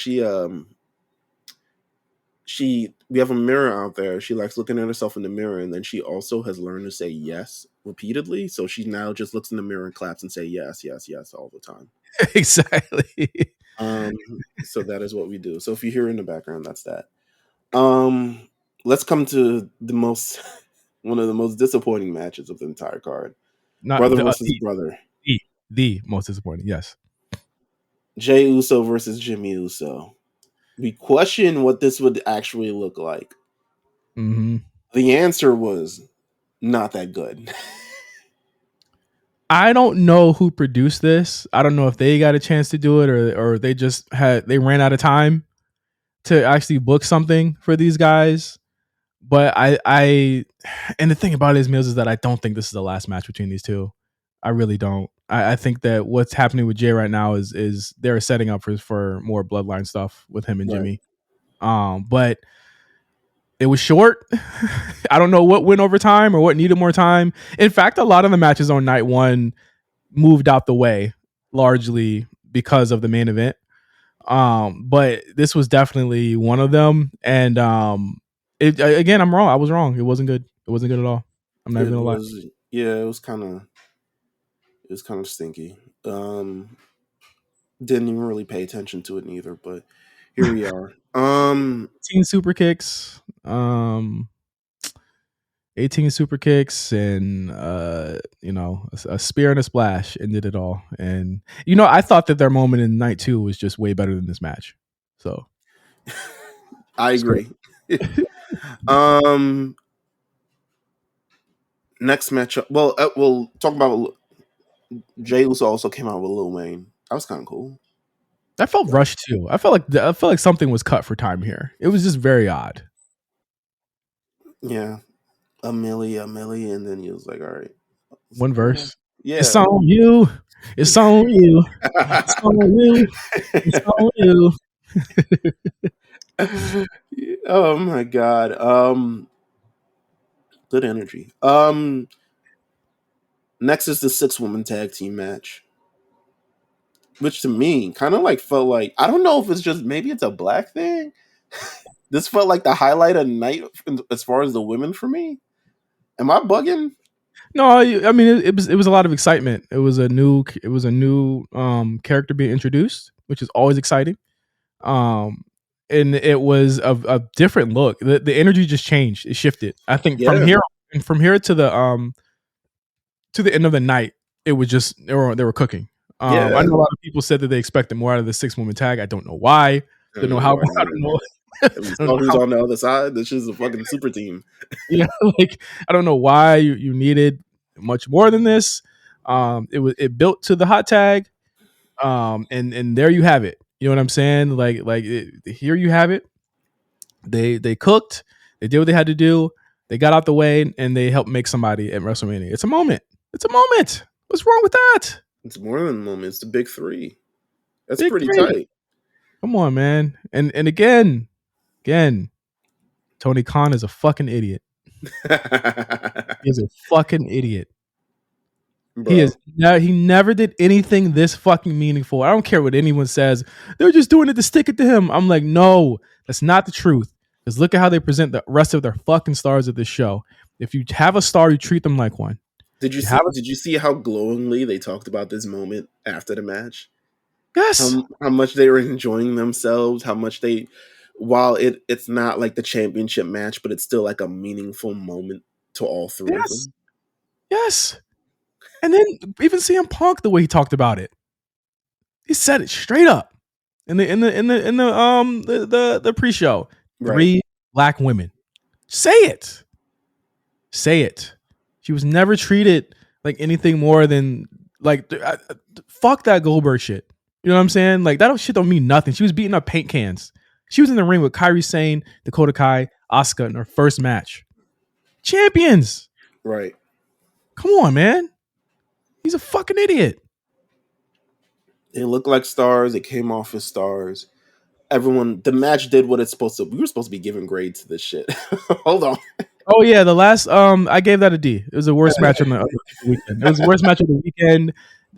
[SPEAKER 2] we have a mirror out there. She likes looking at herself in the mirror, and then she also has learned to say yes repeatedly. So she now just looks in the mirror and claps and say yes, yes, yes all the time.
[SPEAKER 1] Exactly.
[SPEAKER 2] Um, so that is what we do. So if you hear in the background, that's that. Um, let's come to the most one of the most disappointing matches of the entire card.
[SPEAKER 1] Not
[SPEAKER 2] Brother
[SPEAKER 1] the,
[SPEAKER 2] versus brother.
[SPEAKER 1] the most disappointing. Yes.
[SPEAKER 2] Jay Uso versus Jimmy Uso. We questioned what this would actually look like.
[SPEAKER 1] Mm-hmm.
[SPEAKER 2] The answer was not that good.
[SPEAKER 1] I don't know who produced this. I don't know if they got a chance to do it or they ran out of time to actually book something for these guys. But I and the thing about it is Mills is that I don't think this is the last match between these two. I really don't. I think that what's happening with Jay right now is they're setting up for more bloodline stuff with him and
[SPEAKER 2] Right.
[SPEAKER 1] Jimmy. But it was short. I don't know what went over time or what needed more time. In fact, a lot of the matches on night one moved out the way largely because of the main event. But this was definitely one of them. And again, I'm wrong. I was wrong. It wasn't good. It wasn't good at all. I'm not even
[SPEAKER 2] It
[SPEAKER 1] gonna lie.
[SPEAKER 2] was yeah, it was kind of stinky. Didn't even really pay attention to it neither, but Here we are.
[SPEAKER 1] 18 super kicks. 18 super kicks and a spear and a splash ended it all. And I thought that their moment in night 2 was just way better than this match. So
[SPEAKER 2] I agree. Next matchup. Well, we'll talk about Jay Uso also came out with Lil Wayne. That was kind of cool.
[SPEAKER 1] I felt rushed too. I felt like something was cut for time here. It was just very odd.
[SPEAKER 2] Yeah, a milli, and then he was like, "All right,
[SPEAKER 1] one verse.
[SPEAKER 2] Yeah,
[SPEAKER 1] it's on you. It's on you. It's on you. It's on
[SPEAKER 2] you." Oh my god. Good energy. Next is the 6-woman tag team match, which to me kind of like felt like, I don't know if it's just, maybe it's a black thing. This felt like the highlight of the night as far as the women for me. Am I bugging?
[SPEAKER 1] No, I mean it was a lot of excitement. It was a new character being introduced, which is always exciting. And it was a different look. The energy just changed. It shifted. I think from here to the end of the night, it was just they were cooking. I know a lot of people said that they expected more out of the 6-woman tag. I don't know why. I don't know how. I don't know.
[SPEAKER 2] Who's on the other side? This is a fucking super team.
[SPEAKER 1] Yeah, like I don't know why you needed much more than this. It built to the hot tag, and there you have it. You know what I'm saying? Here you have it. They cooked. They did what they had to do. They got out the way and they helped make somebody at WrestleMania. It's a moment. It's a moment. What's wrong with that?
[SPEAKER 2] It's more than a moment. It's the big 3. That's
[SPEAKER 1] big
[SPEAKER 2] pretty
[SPEAKER 1] 3.
[SPEAKER 2] tight.
[SPEAKER 1] Come on, man. And again, Tony Khan is a fucking idiot. He's a fucking idiot. Bro. He never did anything this fucking meaningful. I don't care what anyone says. They're just doing it to stick it to him. I'm like, no, that's not the truth. Because look at how they present the rest of their fucking stars of this show. If you have a star, you treat them like one.
[SPEAKER 2] Did you see how glowingly they talked about this moment after the match?
[SPEAKER 1] Yes.
[SPEAKER 2] How much they were enjoying themselves, how much they, while it's not like the championship match, but it's still like a meaningful moment to all 3 of them.
[SPEAKER 1] Yes. And then even CM Punk, the way he talked about it, he said it straight up in the pre-show. Right. 3 black women. Say it. She was never treated like anything more than like fuck that Goldberg shit. You know what I'm saying? Like that shit don't mean nothing. She was beating up paint cans. She was in the ring with Kairi Sane, Dakota Kai, Asuka in her first match. Champions.
[SPEAKER 2] Right.
[SPEAKER 1] Come on, man. He's a fucking idiot.
[SPEAKER 2] They look like stars. They came off as stars. The match did what it's supposed to. We were supposed to be giving grades to this shit. Hold on.
[SPEAKER 1] Oh yeah, the last I gave that a D. It was the worst match on the weekend. It was the worst match of the weekend.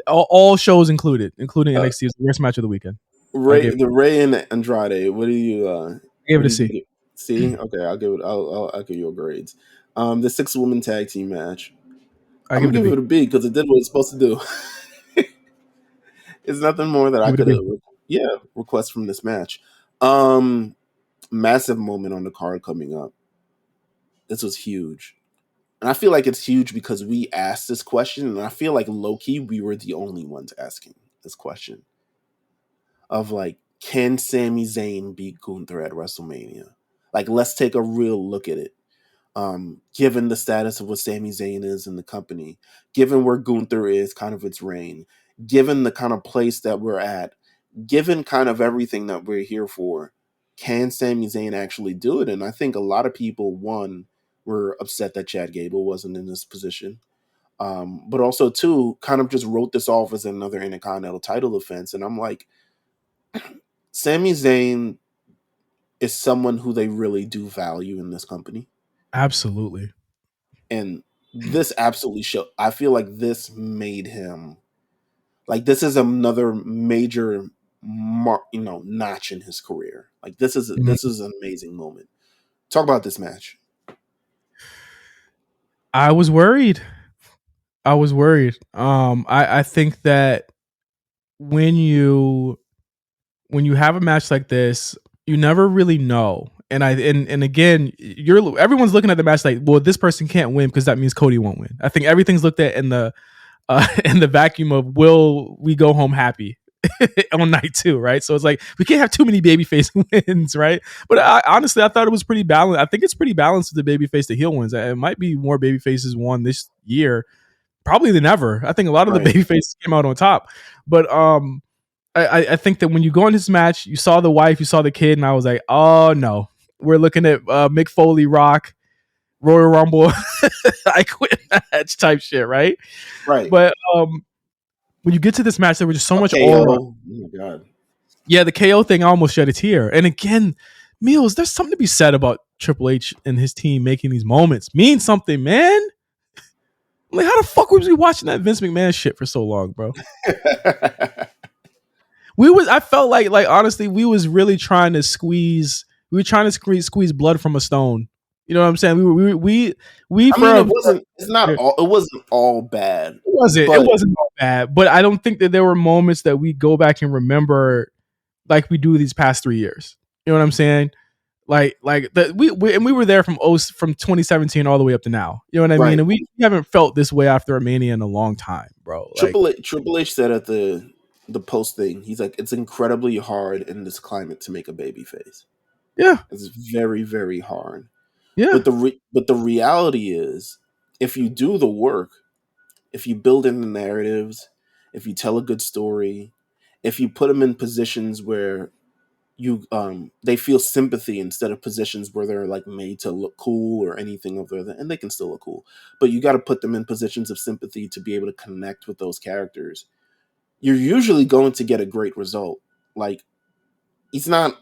[SPEAKER 1] All shows including NXT, was the worst match of the weekend.
[SPEAKER 2] Ray and Andrade. What do you?
[SPEAKER 1] I gave it a C.
[SPEAKER 2] C. Okay, I'll give it. I'll give you a grades. The 6-woman tag team match. I'm gonna give it a B because it did what it's supposed to do. It's nothing more that I could request from this match. Massive moment on the card coming up. This was huge. And I feel like it's huge because we asked this question, and I feel like low-key we were the only ones asking this question. Of like, can Sami Zayn beat Gunther at WrestleMania? Like, let's take a real look at it. Given the status of what Sami Zayn is in the company, given where Gunther is, kind of its reign, given the kind of place that we're at, given kind of everything that we're here for, can Sami Zayn actually do it? And I think a lot of people, were upset that Chad Gable wasn't in this position. But also, 2, kind of just wrote this off as another Intercontinental title defense. And I'm like, Sami Zayn is someone who they really do value in this company.
[SPEAKER 1] Absolutely.
[SPEAKER 2] And this absolutely I feel like this made him, like, this is another major notch in his career. Like, this is an amazing moment. Talk about this match.
[SPEAKER 1] I was worried. I think that when you have a match like this, you never really know. And again, everyone's looking at the match like, well, this person can't win because that means Cody won't win. I think everything's looked at in the in the vacuum of will we go home happy on night 2, right? So it's like we can't have too many babyface wins, right? But honestly, I thought it was pretty balanced. I think it's pretty balanced with the babyface to heel wins. It might be more babyfaces won this year, probably than ever. I think a lot of the babyfaces came out on top, but I think that when you go in this match, you saw the wife, you saw the kid, and I was like, oh no, we're looking at Mick Foley, Rock, Royal Rumble, I quit match type shit, right?
[SPEAKER 2] Right.
[SPEAKER 1] But when you get to this match, there was just so much
[SPEAKER 2] KO.
[SPEAKER 1] aura.
[SPEAKER 2] Oh my god.
[SPEAKER 1] Yeah, the KO thing, I almost shed a tear. And again, Meelz, there's something to be said about Triple H and his team making these moments mean something, man. Like, how the fuck was we watching that Vince McMahon shit for so long, bro? I felt like honestly, we was really trying to squeeze. We were trying to squeeze blood from a stone. You know what I'm saying? We.
[SPEAKER 2] I mean, it wasn't. It's not all. It wasn't all bad.
[SPEAKER 1] It wasn't all bad. But I don't think that there were moments that we go back and remember like we do these past 3 years. You know what I'm saying? Like that we were there from 2017 all the way up to now. You know what I mean? And we haven't felt this way after a Mania in a long time, bro.
[SPEAKER 2] Triple H said at the post thing, he's like, it's incredibly hard in this climate to make a baby face.
[SPEAKER 1] Yeah,
[SPEAKER 2] it's very, very hard.
[SPEAKER 1] Yeah,
[SPEAKER 2] but the reality is, if you do the work, if you build in the narratives, if you tell a good story, if you put them in positions where you they feel sympathy instead of positions where they're like made to look cool or anything of that, and they can still look cool, but you got to put them in positions of sympathy to be able to connect with those characters. You're usually going to get a great result. Like, it's not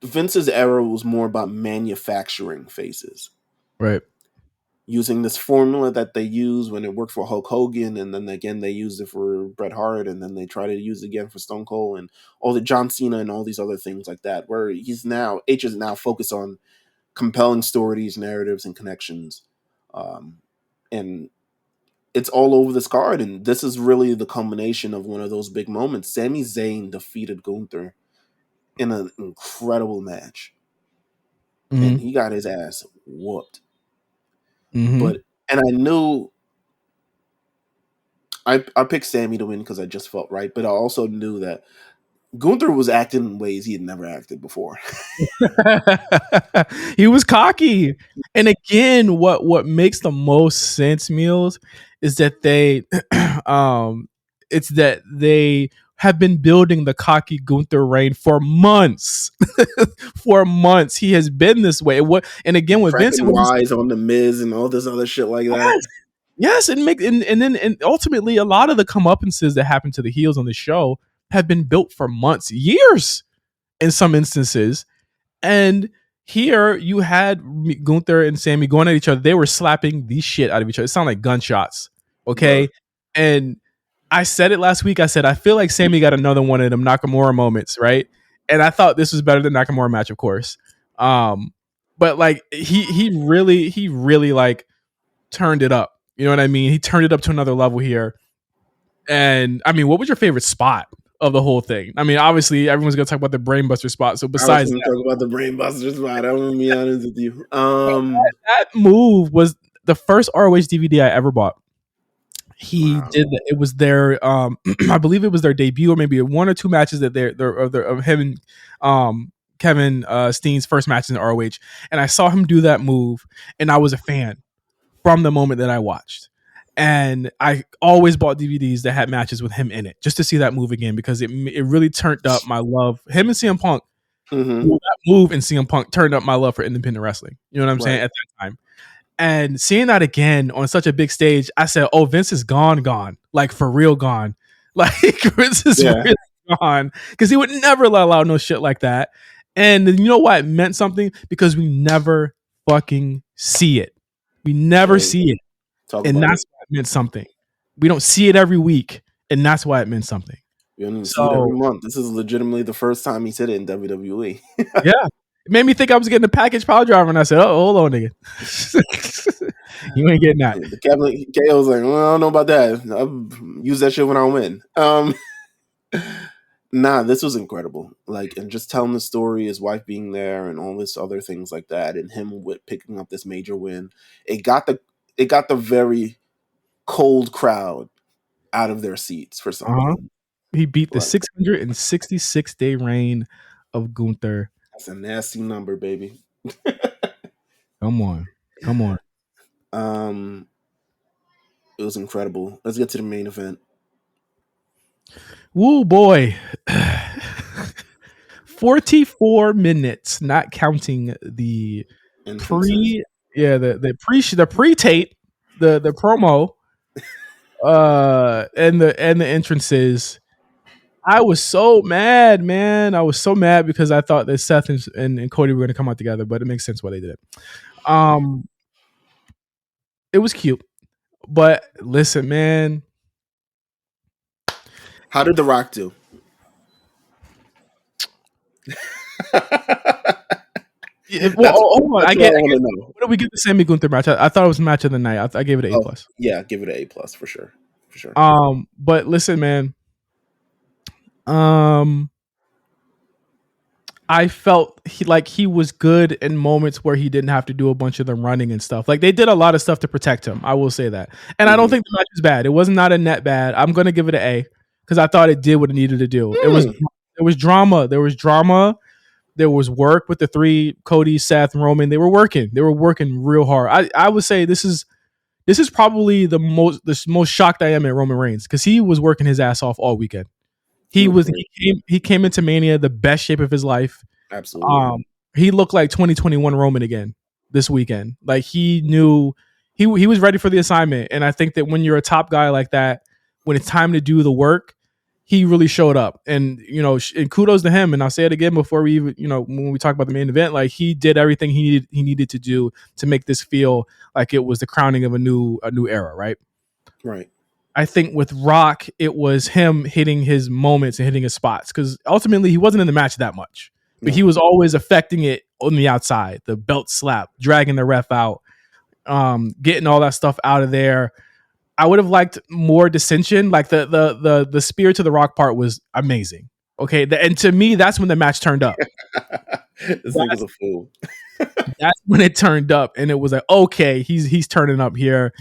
[SPEAKER 2] Vince's era was more about manufacturing faces,
[SPEAKER 1] right?
[SPEAKER 2] Using this formula that they use when it worked for Hulk Hogan, and then again they used it for Bret Hart, and then they try to use it again for Stone Cold and all the John Cena and all these other things like that. Where H is now focused on compelling stories, narratives, and connections, and it's all over this card. And this is really the culmination of one of those big moments. Sami Zayn defeated Gunther in an incredible match, and he got his ass whooped. But and I knew I picked Sammy to win because I just felt right, but I also knew that Gunther was acting in ways he had never acted before.
[SPEAKER 1] He was cocky. And again, what makes the most sense, Meelz, is that they it's that they have been building the cocky Gunther reign for months. For months. He has been this way. And again with Vince
[SPEAKER 2] wise on the Miz and all this other shit like that.
[SPEAKER 1] Yes, and then ultimately a lot of the comeuppances that happen to the heels on the show have been built for months, years in some instances. And here you had Gunther and Sammy going at each other. They were slapping the shit out of each other. It sounded like gunshots. Okay. Yeah. And I said it last week. I said, I feel like Sammy got another one of them Nakamura moments, right? And I thought this was better than Nakamura match, of course. But like he really like turned it up. You know what I mean? He turned it up to another level here. And I mean, what was your favorite spot of the whole thing? I mean, obviously everyone's gonna talk about the brainbuster spot. So besides
[SPEAKER 2] talk about the brainbuster spot, I'm gonna be honest with you.
[SPEAKER 1] That move was the first ROH DVD I ever bought. He did that. It was their I believe it was their debut, or maybe one or two matches that of him and Kevin Steen's first match in the ROH. And I saw him do that move, and I was a fan from the moment that I watched. And I always bought DVDs that had matches with him in it just to see that move again, because it really turned up my love. Him and CM Punk, that move in CM Punk turned up my love for independent wrestling. You know what I'm saying? At that time. And seeing that again on such a big stage, I said, oh, Vince is gone. Like, for real gone. Like, Vince is really gone. Because he would never allow no shit like that. And you know why it meant something? Because we never fucking see it. We never see it. And that's why it meant something. We don't see it every week. And that's why it meant something.
[SPEAKER 2] We only see it every month. This is legitimately the first time he said it in WWE.
[SPEAKER 1] Yeah. It made me think I was getting a package power driver, and I said, oh, hold on, nigga. You ain't getting that.
[SPEAKER 2] KO was like, well, I don't know about that. I'll use that shit when I win. Nah, this was incredible. Like, and just telling the story, his wife being there, and all this other things like that, and him with picking up this major win. It got the very cold crowd out of their seats for some
[SPEAKER 1] Uh-huh.
[SPEAKER 2] reason.
[SPEAKER 1] He beat the
[SPEAKER 2] Like,
[SPEAKER 1] 666-day reign of Gunther.
[SPEAKER 2] that's a nasty number, baby.
[SPEAKER 1] Come on. Come on.
[SPEAKER 2] Um, it was incredible. Let's get to the main event.
[SPEAKER 1] Woo boy. 44 minutes, not counting the
[SPEAKER 2] Entrances.
[SPEAKER 1] pre the pre-tape, the promo, and the entrances. I was so mad, man. I was so mad because I thought that Seth and Cody were going to come out together, but it makes sense why they did it. Um, it was cute, but listen, man.
[SPEAKER 2] How did The Rock do?
[SPEAKER 1] Hold on.
[SPEAKER 2] That's what I want to know.
[SPEAKER 1] What did we get the Sammy Gunther match? I thought it was match of the night. I gave it an A
[SPEAKER 2] Oh,
[SPEAKER 1] plus.
[SPEAKER 2] yeah, give it an A+ for sure. For sure.
[SPEAKER 1] But listen, man. Um, I felt he was good in moments where he didn't have to do a bunch of the running and stuff. Like they did a lot of stuff to protect him. I will say that, and I don't think the match was bad. It was not a net bad. I'm gonna give it an A because I thought it did what it needed to do. It was drama. There was drama. There was work with the three: Cody, Seth, and Roman. They were working. They were working real hard. I would say this is probably the most shocked I am at Roman Reigns because he was working his ass off all weekend.
[SPEAKER 2] He was great.
[SPEAKER 1] He came into Mania the best shape of his life.
[SPEAKER 2] Absolutely.
[SPEAKER 1] He looked like 2021 Roman again this weekend. Like he knew he was ready for the assignment. And I think that when you're a top guy like that, when it's time to do the work, he really showed up. And and kudos to him. And I'll say it again before we even when we talk about the main event, like he did everything he needed to do to make this feel like it was the crowning of a new era, right?
[SPEAKER 2] Right.
[SPEAKER 1] I think with Rock, it was him hitting his moments and hitting his spots because ultimately he wasn't in the match that much, but he was always affecting it on the outside. The belt slap, dragging the ref out, getting all that stuff out of there. I would have liked more dissension. Like the spear to the Rock part was amazing. Okay, and to me, that's when the match turned up.
[SPEAKER 2] This nigga's a fool.
[SPEAKER 1] That's when it turned up, and it was like, okay, he's turning up here.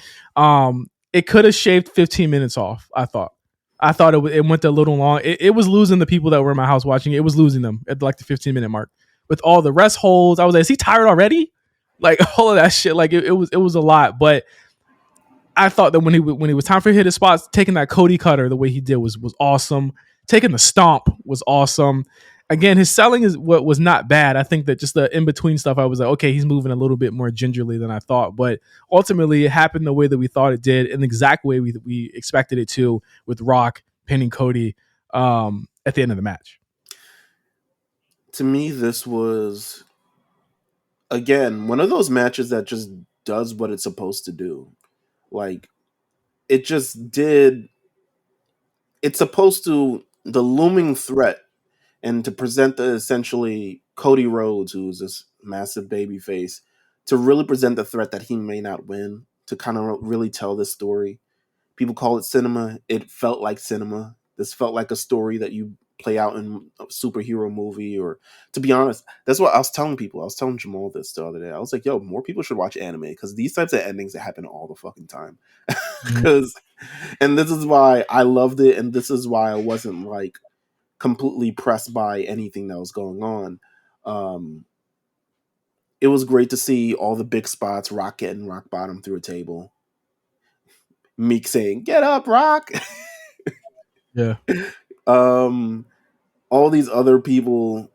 [SPEAKER 1] It could have shaved 15 minutes off. I thought it went a little long. It was losing the people that were in my house watching. It was losing them at like the 15-minute mark with all the rest holds. I was like, is he tired already? Like all of that shit. Like it was a lot, but I thought that when he was time for hit his spots, taking that Cody cutter the way he did was awesome. Taking the stomp was awesome. Again, his selling is what was not bad. I think that just the in between stuff, I was like, okay, he's moving a little bit more gingerly than I thought. But ultimately, it happened the way that we thought it did, in the exact way we expected it to, with Rock pinning Cody at the end of the match.
[SPEAKER 2] To me, this was again one of those matches that just does what it's supposed to do. Like it just did. It's supposed to the looming threat and to present the essentially Cody Rhodes, who's this massive baby face, to really present the threat that he may not win, to kind of really tell this story. People call it cinema. It felt like cinema. This felt like a story that you play out in a superhero movie, or to be honest, that's what I was telling people. I was telling Jamal this the other day. I was like, yo, more people should watch anime because these types of endings that happen all the fucking time. Because, and this is why I loved it, and this is why I wasn't like completely pressed by anything that was going on. It was great to see all the big spots, Rock getting rock bottom through a table, Meek saying, "Get up, Rock."
[SPEAKER 1] Yeah.
[SPEAKER 2] All these other people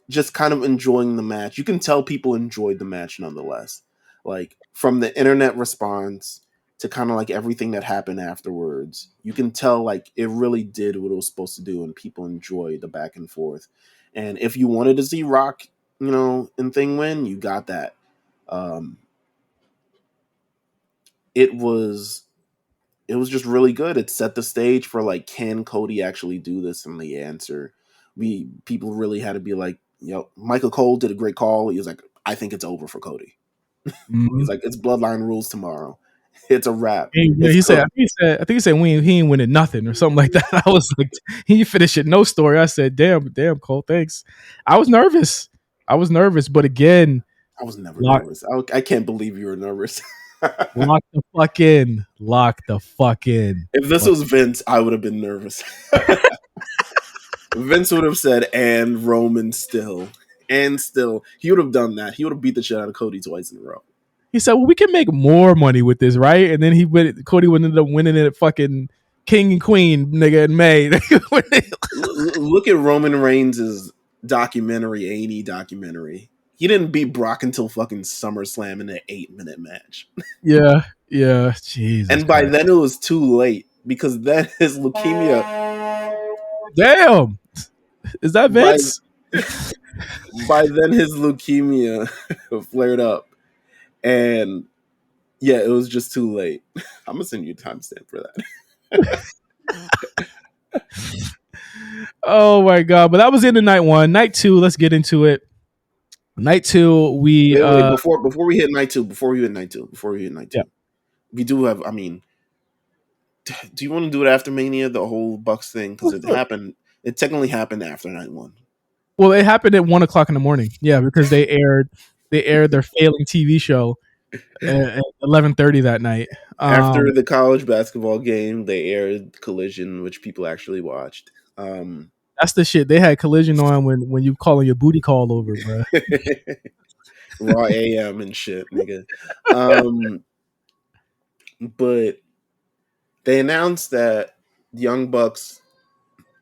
[SPEAKER 2] just kind of enjoying the match. You can tell people enjoyed the match nonetheless. Like from the internet response to kind of like everything that happened afterwards, you can tell like it really did what it was supposed to do, and people enjoyed the back and forth. And if you wanted to see Rock, and Thing win, you got that. Um, it was just really good. It set the stage for like, can Cody actually do this? And the answer, people really had to be like, Michael Cole did a great call. He was like, I think it's over for Cody.
[SPEAKER 1] Mm-hmm.
[SPEAKER 2] He's like, it's bloodline rules tomorrow. It's a wrap. It's
[SPEAKER 1] He said,
[SPEAKER 2] cooked.
[SPEAKER 1] I think he said he ain't winning nothing or something like that. I was like, he finished it, no story. I said, damn, Cole, thanks. I was nervous. But again,
[SPEAKER 2] I was never
[SPEAKER 1] lock,
[SPEAKER 2] nervous. I can't believe you were nervous.
[SPEAKER 1] lock the fuck in, lock the fuck in.
[SPEAKER 2] If this
[SPEAKER 1] But
[SPEAKER 2] was Vince, I would have been nervous. Vince would have said, "And Roman still, and still." He would have done that. He would have beat the shit out of Cody twice in a row.
[SPEAKER 1] he said, well, we can make more money with this, right? And then Cody would end up winning it, fucking King and Queen, nigga, in May.
[SPEAKER 2] Look at Roman Reigns' documentary, A&E documentary. He didn't beat Brock until fucking SummerSlam in an 8-minute match.
[SPEAKER 1] yeah, Jesus.
[SPEAKER 2] And by
[SPEAKER 1] Christ.
[SPEAKER 2] then it was too late because then his leukemia.
[SPEAKER 1] Damn, is that
[SPEAKER 2] By,
[SPEAKER 1] Vince?
[SPEAKER 2] by then his leukemia flared up. And yeah, it was just too late. I'm going to send you a timestamp for that.
[SPEAKER 1] Oh my god! But that was into night one. Night two, let's get into it. Night two, we
[SPEAKER 2] wait, before we hit night two,
[SPEAKER 1] yeah.
[SPEAKER 2] we do have. I mean, do you want to do it after Mania, the whole Bucks thing? Because it happened. It technically happened after night one.
[SPEAKER 1] Well, it happened at 1:00 in the morning. Yeah, because they aired their failing TV show at 11:30 that night.
[SPEAKER 2] After the college basketball game, they aired Collision, which people actually watched.
[SPEAKER 1] That's the shit. They had Collision on when you calling your booty call over, bro.
[SPEAKER 2] Raw AM and shit, nigga. But they announced that the Young Bucks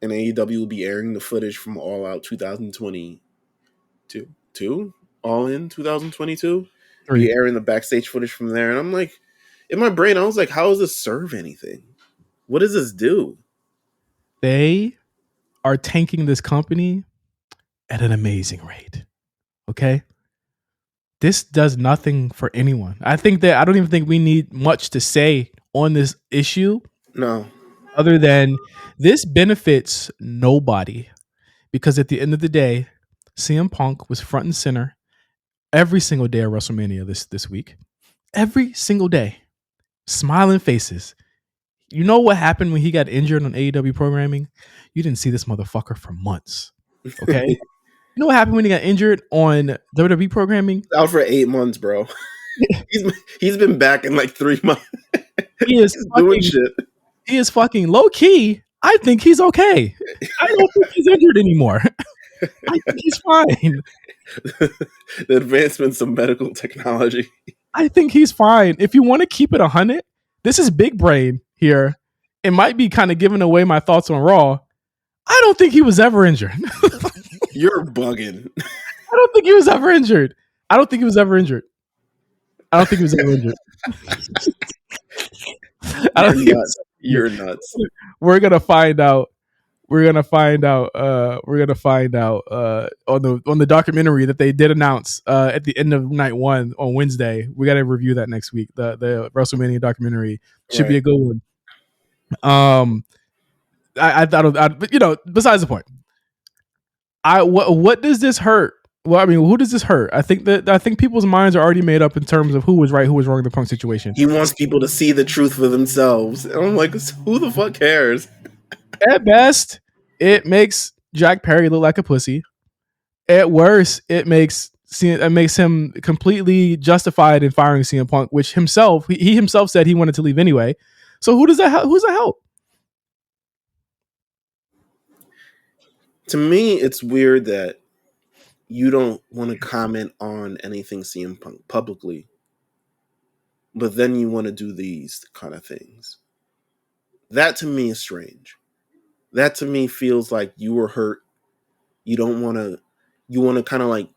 [SPEAKER 2] and AEW will be airing the footage from All Out 2022. All in 2022. Be airing the backstage footage from there. And I'm like, in my brain, I was like, how does this serve anything? What does this do?
[SPEAKER 1] They are tanking this company at an amazing rate. Okay? This does nothing for anyone. I don't even think we need much to say on this issue.
[SPEAKER 2] No.
[SPEAKER 1] Other than this benefits nobody. Because at the end of the day, CM Punk was front and center every single day of WrestleMania this week. Every single day. Smiling faces. You know what happened when he got injured on AEW programming? You didn't see this motherfucker for months. Okay? You know what happened when he got injured on WWE programming?
[SPEAKER 2] Out for 8 months, bro. he's been back in like 3 months.
[SPEAKER 1] He is
[SPEAKER 2] doing shit.
[SPEAKER 1] He is fucking low key. I think he's okay. I don't think he's injured anymore. I think he's fine.
[SPEAKER 2] The advancements of medical technology.
[SPEAKER 1] I think he's fine. If you want to keep it 100, this is big brain here. It might be kind of giving away my thoughts on Raw. I don't think he was ever injured.
[SPEAKER 2] You're bugging.
[SPEAKER 1] I don't think he was ever injured. I don't think he was ever injured.
[SPEAKER 2] You're nuts.
[SPEAKER 1] We're gonna find out. On the documentary that they did announce at the end of night one on Wednesday. We got to review that next week. The WrestleMania documentary should be a good one. I thought, besides the point. What does this hurt? Well, I mean, who does this hurt? I think people's minds are already made up in terms of who was right, who was wrong in the Punk situation.
[SPEAKER 2] He wants people to see the truth for themselves. And I'm like, who the fuck cares?
[SPEAKER 1] At best, it makes Jack Perry look like a pussy. At worst, it makes him completely justified in firing CM Punk, which he himself said he wanted to leave anyway. So who's that help?
[SPEAKER 2] To me, it's weird that you don't want to comment on anything CM Punk publicly, but then you want to do these kind of things. That to me is strange. That to me feels like you were hurt. You want to kind of like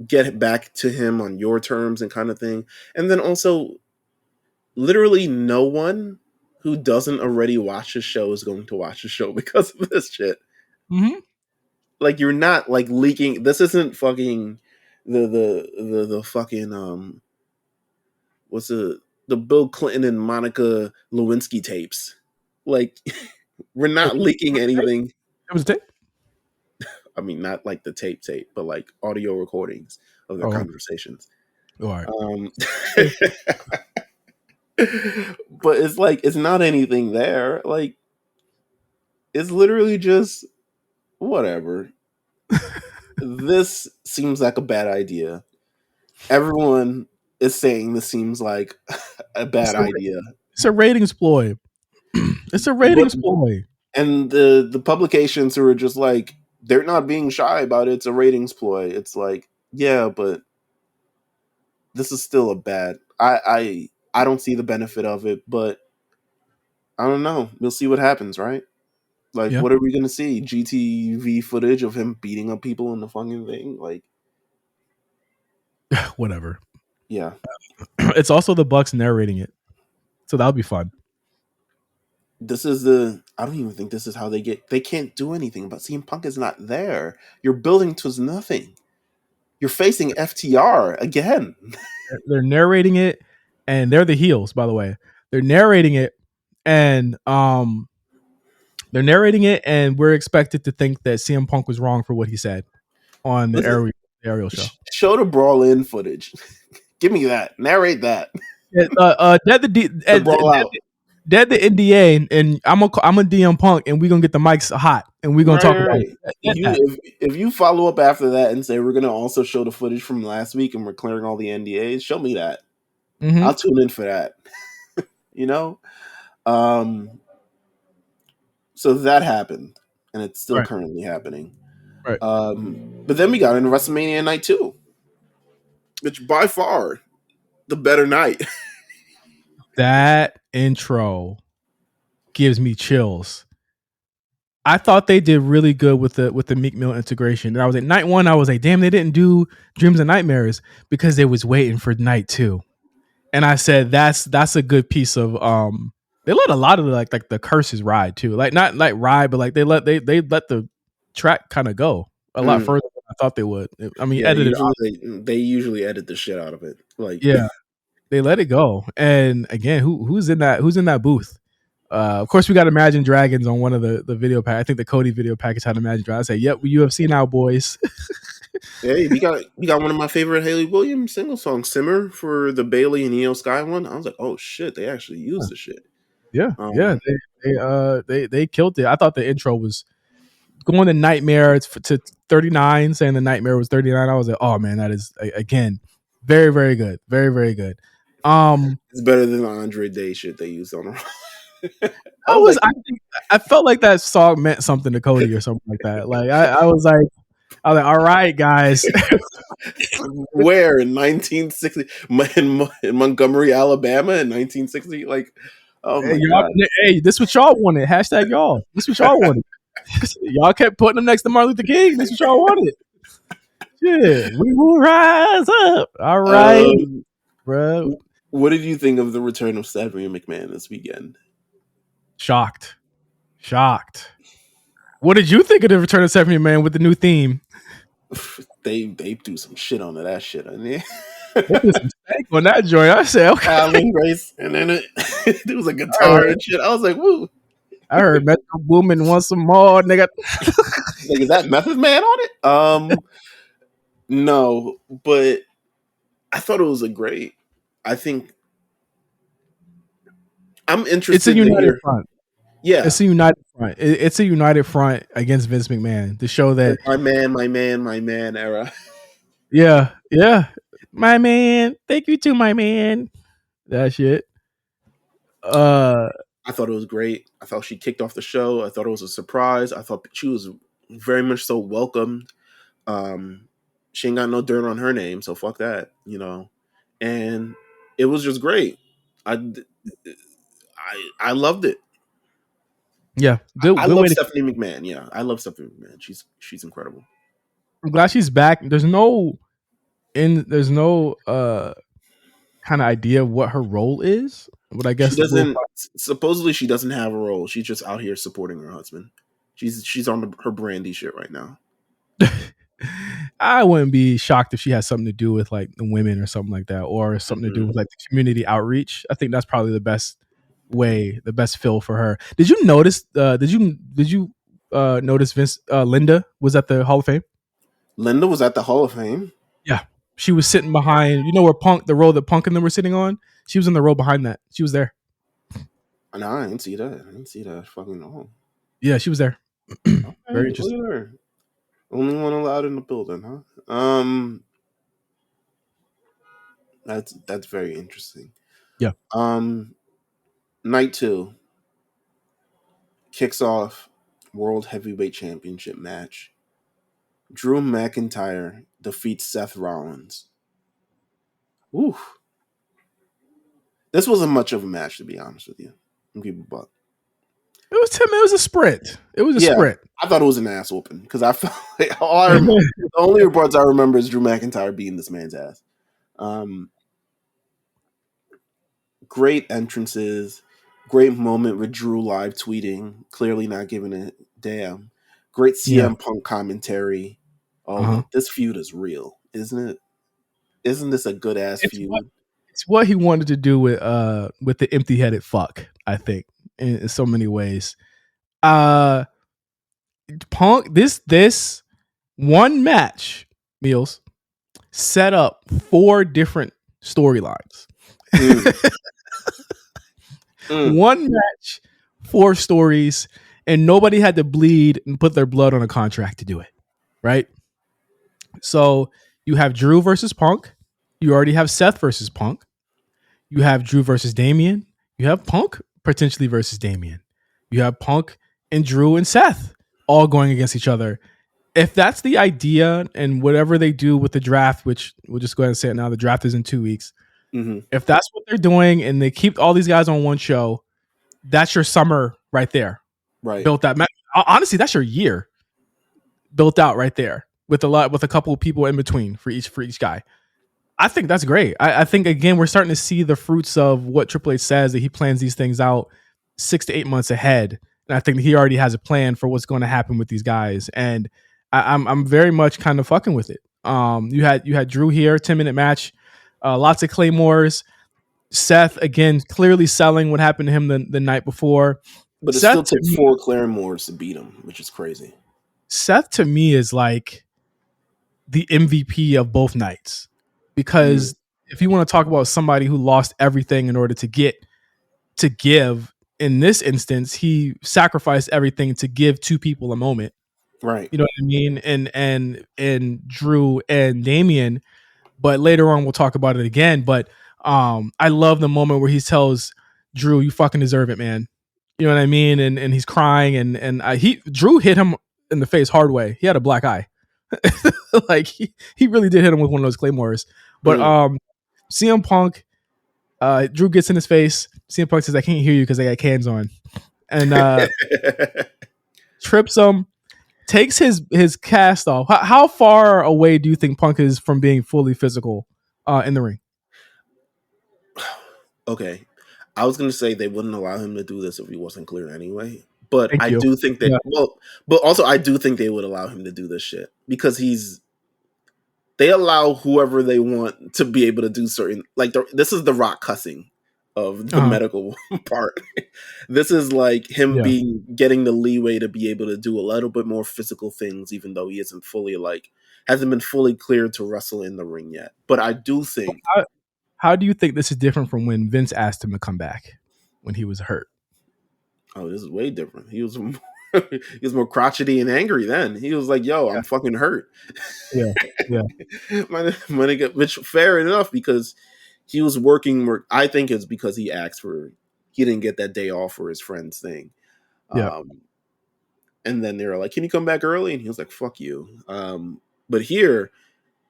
[SPEAKER 2] get it back to him on your terms and kind of thing. And then also, literally no one who doesn't already watch the show is going to watch the show because of this shit.
[SPEAKER 1] Mm-hmm.
[SPEAKER 2] Like, you're not like leaking. This isn't fucking the fucking what's the Bill Clinton and Monica Lewinsky tapes. Like, we're not leaking anything.
[SPEAKER 1] It was a tape.
[SPEAKER 2] I mean, not like the tape, but like audio recordings of their conversations.
[SPEAKER 1] All right.
[SPEAKER 2] But it's like it's not anything there. Like it's literally just whatever. This seems like a bad idea. Everyone is saying this seems like a
[SPEAKER 1] It's
[SPEAKER 2] bad
[SPEAKER 1] a,
[SPEAKER 2] idea.
[SPEAKER 1] it's a ratings ploy. It's a
[SPEAKER 2] But
[SPEAKER 1] ratings ploy.
[SPEAKER 2] and the publications who are just like they're not being shy about it. It's a ratings ploy. It's like, yeah, but this is still a bad. I don't see the benefit of it, but I don't know. We'll see what happens, right? Like,
[SPEAKER 1] Yeah,
[SPEAKER 2] what are we gonna see? GTV footage of him beating up people in the fucking thing? Like,
[SPEAKER 1] whatever.
[SPEAKER 2] yeah,
[SPEAKER 1] It's also the Bucks narrating it, so that'll be fun.
[SPEAKER 2] this is the. I don't even think this is how they get. They can't do anything. But CM Punk is not there. You're building towards nothing. You're facing FTR again.
[SPEAKER 1] They're narrating it, and they're the heels, by the way. They're narrating it, and we're expected to think that CM Punk was wrong for what he said on the
[SPEAKER 2] Listen,
[SPEAKER 1] aerial show.
[SPEAKER 2] show the brawl in footage. Give me that. Narrate that. The brawl out.
[SPEAKER 1] Dead the NDA, and I'm a DM Punk, and we're gonna get the mics hot, and we're gonna talk about
[SPEAKER 2] Right.
[SPEAKER 1] it.
[SPEAKER 2] If you follow up after that and say we're gonna also show the footage from last week and we're clearing all the NDAs, show me that.
[SPEAKER 1] Mm-hmm.
[SPEAKER 2] I'll tune in for that. You know? So that happened, and it's still
[SPEAKER 1] Right.
[SPEAKER 2] currently happening.
[SPEAKER 1] Right.
[SPEAKER 2] But then we got into WrestleMania night 2, which by far the better night.
[SPEAKER 1] That intro gives me chills. I thought they did really good with the Meek Mill integration. And I was at night 1, I was like, damn, they didn't do Dreams and Nightmares because they was waiting for night 2. And I said that's a good piece of they let a lot of like the curses ride too. Like not like ride, but like they let the track kind of go a lot further than I thought they would. I mean,
[SPEAKER 2] Yeah,
[SPEAKER 1] edited
[SPEAKER 2] they usually edit the shit out of it. Like,
[SPEAKER 1] yeah, they let it go. And again, who's in that booth? Of course, we got Imagine Dragons on one of the video pack. I think the Cody video package had Imagine Dragons. I say, yep, we UFC now, boys.
[SPEAKER 2] hey, we got one of my favorite Haley Williams single songs, "Simmer," for the Bailey and Io Sky one. I was like, oh shit, they actually used the shit.
[SPEAKER 1] Yeah, they killed it. I thought the intro was going to Nightmare to 39, saying the Nightmare was 39. I was like, oh man, that is again very very good, very very good.
[SPEAKER 2] It's better than the Andre Day shit they used on her.
[SPEAKER 1] I felt like that song meant something to Cody or something like that. Like I was like, all right, guys.
[SPEAKER 2] Where in 1960 in Montgomery, Alabama in 1960? Like, oh my god.
[SPEAKER 1] Hey, this what y'all wanted. Hashtag y'all. This what y'all wanted. Y'all kept putting him next to Martin Luther King. This what y'all wanted. Yeah, we will rise up. All right, bro.
[SPEAKER 2] What did you think of the return of Stephanie McMahon this weekend?
[SPEAKER 1] Shocked. What did you think of the return of Stephanie McMahon with the new theme?
[SPEAKER 2] They do some shit on that shit. I mean,
[SPEAKER 1] They put some stank on that joint. I said, okay.
[SPEAKER 2] Alan Grace, and then it was a guitar and shit. I was like, woo.
[SPEAKER 1] I heard Metro Boomin want some more, nigga.
[SPEAKER 2] Like, is that Method Man on it? No, but I thought it was a great. I think I'm interested.
[SPEAKER 1] It's a united front.
[SPEAKER 2] Yeah,
[SPEAKER 1] it's a united front. It's a united front against Vince McMahon to show that
[SPEAKER 2] my man era.
[SPEAKER 1] Yeah, my man. Thank you to my man. That shit.
[SPEAKER 2] I thought it was great. I thought she kicked off the show. I thought it was a surprise. I thought she was very much so welcomed. She ain't got no dirt on her name, so fuck that, you know. And it was just great. I loved it.
[SPEAKER 1] Yeah,
[SPEAKER 2] I love Stephanie McMahon. Yeah, I love Stephanie McMahon. She's incredible.
[SPEAKER 1] I'm glad she's back. There's no kind of idea of what her role is, but I guess
[SPEAKER 2] she doesn't. Supposedly, she doesn't have a role. She's just out here supporting her husband. She's on her Brandy shit right now.
[SPEAKER 1] I wouldn't be shocked if she has something to do with like the women or something like that, or something to do with like the community outreach. I think that's probably the best fill for her. Did you notice? Did you notice Linda was at the Hall of Fame?
[SPEAKER 2] Linda was at the Hall of Fame.
[SPEAKER 1] Yeah, She was sitting behind, where the row that Punk and them were sitting on. She was in the row behind that. She was there.
[SPEAKER 2] No, I didn't see that. I didn't see that. Fucking all.
[SPEAKER 1] Yeah, she was there. Very
[SPEAKER 2] Okay, look
[SPEAKER 1] interesting.
[SPEAKER 2] at her. Only one allowed in the building, huh? That's very interesting.
[SPEAKER 1] Yeah.
[SPEAKER 2] Um, Night 2 kicks off World Heavyweight Championship match. Drew McIntyre defeats Seth Rollins. Ooh, this wasn't much of a match, to be honest with you. People, but
[SPEAKER 1] It was Tim. It was a sprint. It was a
[SPEAKER 2] yeah,
[SPEAKER 1] sprint.
[SPEAKER 2] I thought it was an ass whooping because I felt like the only reports I remember is Drew McIntyre beating this man's ass. Um, Great entrances, great moment with Drew live tweeting, clearly not giving a damn. Great
[SPEAKER 1] Yeah.
[SPEAKER 2] CM Punk commentary. Oh,
[SPEAKER 1] Uh-huh.
[SPEAKER 2] like this feud is real, isn't it? Isn't this a good ass
[SPEAKER 1] It's what
[SPEAKER 2] feud?
[SPEAKER 1] it's what he wanted to do with the empty headed fuck. I think in so many ways. Uh, Punk. This one match, Meelz, set up 4 different storylines.
[SPEAKER 2] Mm, mm,
[SPEAKER 1] One match, 4 stories, and nobody had to bleed and put their blood on a contract to do it. Right? So you have Drew versus Punk. You already have Seth versus Punk. You have Drew versus Damian. You have Punk potentially versus Damian. You have Punk and Drew and Seth all going against each other. If that's the idea and whatever they do with the draft, which we'll just go ahead and say it now, the draft is in 2 weeks.
[SPEAKER 2] mm-hmm.
[SPEAKER 1] If that's what they're doing and they keep all these guys on one show, that's your summer right there.
[SPEAKER 2] Right.
[SPEAKER 1] Built that. Honestly, that's your year built out right there with a couple of people in between for each guy. I think that's great. I think again we're starting to see the fruits of what Triple H says that he plans these things out 6 to 8 months ahead, and I think he already has a plan for what's going to happen with these guys, and I'm very much kind of fucking with it. You had Drew here, 10-minute match, lots of claymores. Seth again clearly selling what happened to him the night before.
[SPEAKER 2] But it
[SPEAKER 1] Seth
[SPEAKER 2] still
[SPEAKER 1] to
[SPEAKER 2] took
[SPEAKER 1] me,
[SPEAKER 2] 4 Claremores to beat him, which is crazy.
[SPEAKER 1] Seth to me is like the MVP of both nights
[SPEAKER 2] Mm,
[SPEAKER 1] because if you want to talk about somebody who lost everything in order to give, in this instance he sacrificed everything to give 2 people a moment.
[SPEAKER 2] right.
[SPEAKER 1] You know what I mean? And Drew and Damian, but later on we'll talk about it again. But I love the moment where he tells Drew, "You fucking deserve it, man." You know what I mean? And he's crying and Drew hit him in the face hard way. He had a black eye. Like he really did hit him with one of those claymores. But
[SPEAKER 2] Mm.
[SPEAKER 1] CM Punk, Drew gets in his face. CM Punk says, "I can't hear you because I got cans on," and trips him, takes his cast off. How far away do you think Punk is from being fully physical in the ring?
[SPEAKER 2] Okay. I was going to say they wouldn't allow him to do this if he wasn't clear anyway. But
[SPEAKER 1] Thank
[SPEAKER 2] I
[SPEAKER 1] you.
[SPEAKER 2] do think that,
[SPEAKER 1] Yeah.
[SPEAKER 2] well, but also I do think they would allow him to do this shit because they allow whoever they want to be able to do certain, like, this is the Rock cussing of the
[SPEAKER 1] Uh-huh.
[SPEAKER 2] medical part. This is like him
[SPEAKER 1] Yeah.
[SPEAKER 2] getting the leeway to be able to do a little bit more physical things, even though he isn't fully, like, hasn't been fully cleared to wrestle in the ring yet. But I do think,
[SPEAKER 1] How do you think this is different from when Vince asked him to come back when he was hurt?
[SPEAKER 2] oh, this is way different. He was more, he was more crotchety and angry then. He was like, "Yo,
[SPEAKER 1] Yeah.
[SPEAKER 2] I'm fucking hurt."
[SPEAKER 1] Yeah. Yeah.
[SPEAKER 2] My nigga, which fair enough because he was working. I think it's because he didn't get that day off for his friend's thing.
[SPEAKER 1] Yeah.
[SPEAKER 2] Um, and then they were like, "Can you come back early?" And he was like, "Fuck you." But here,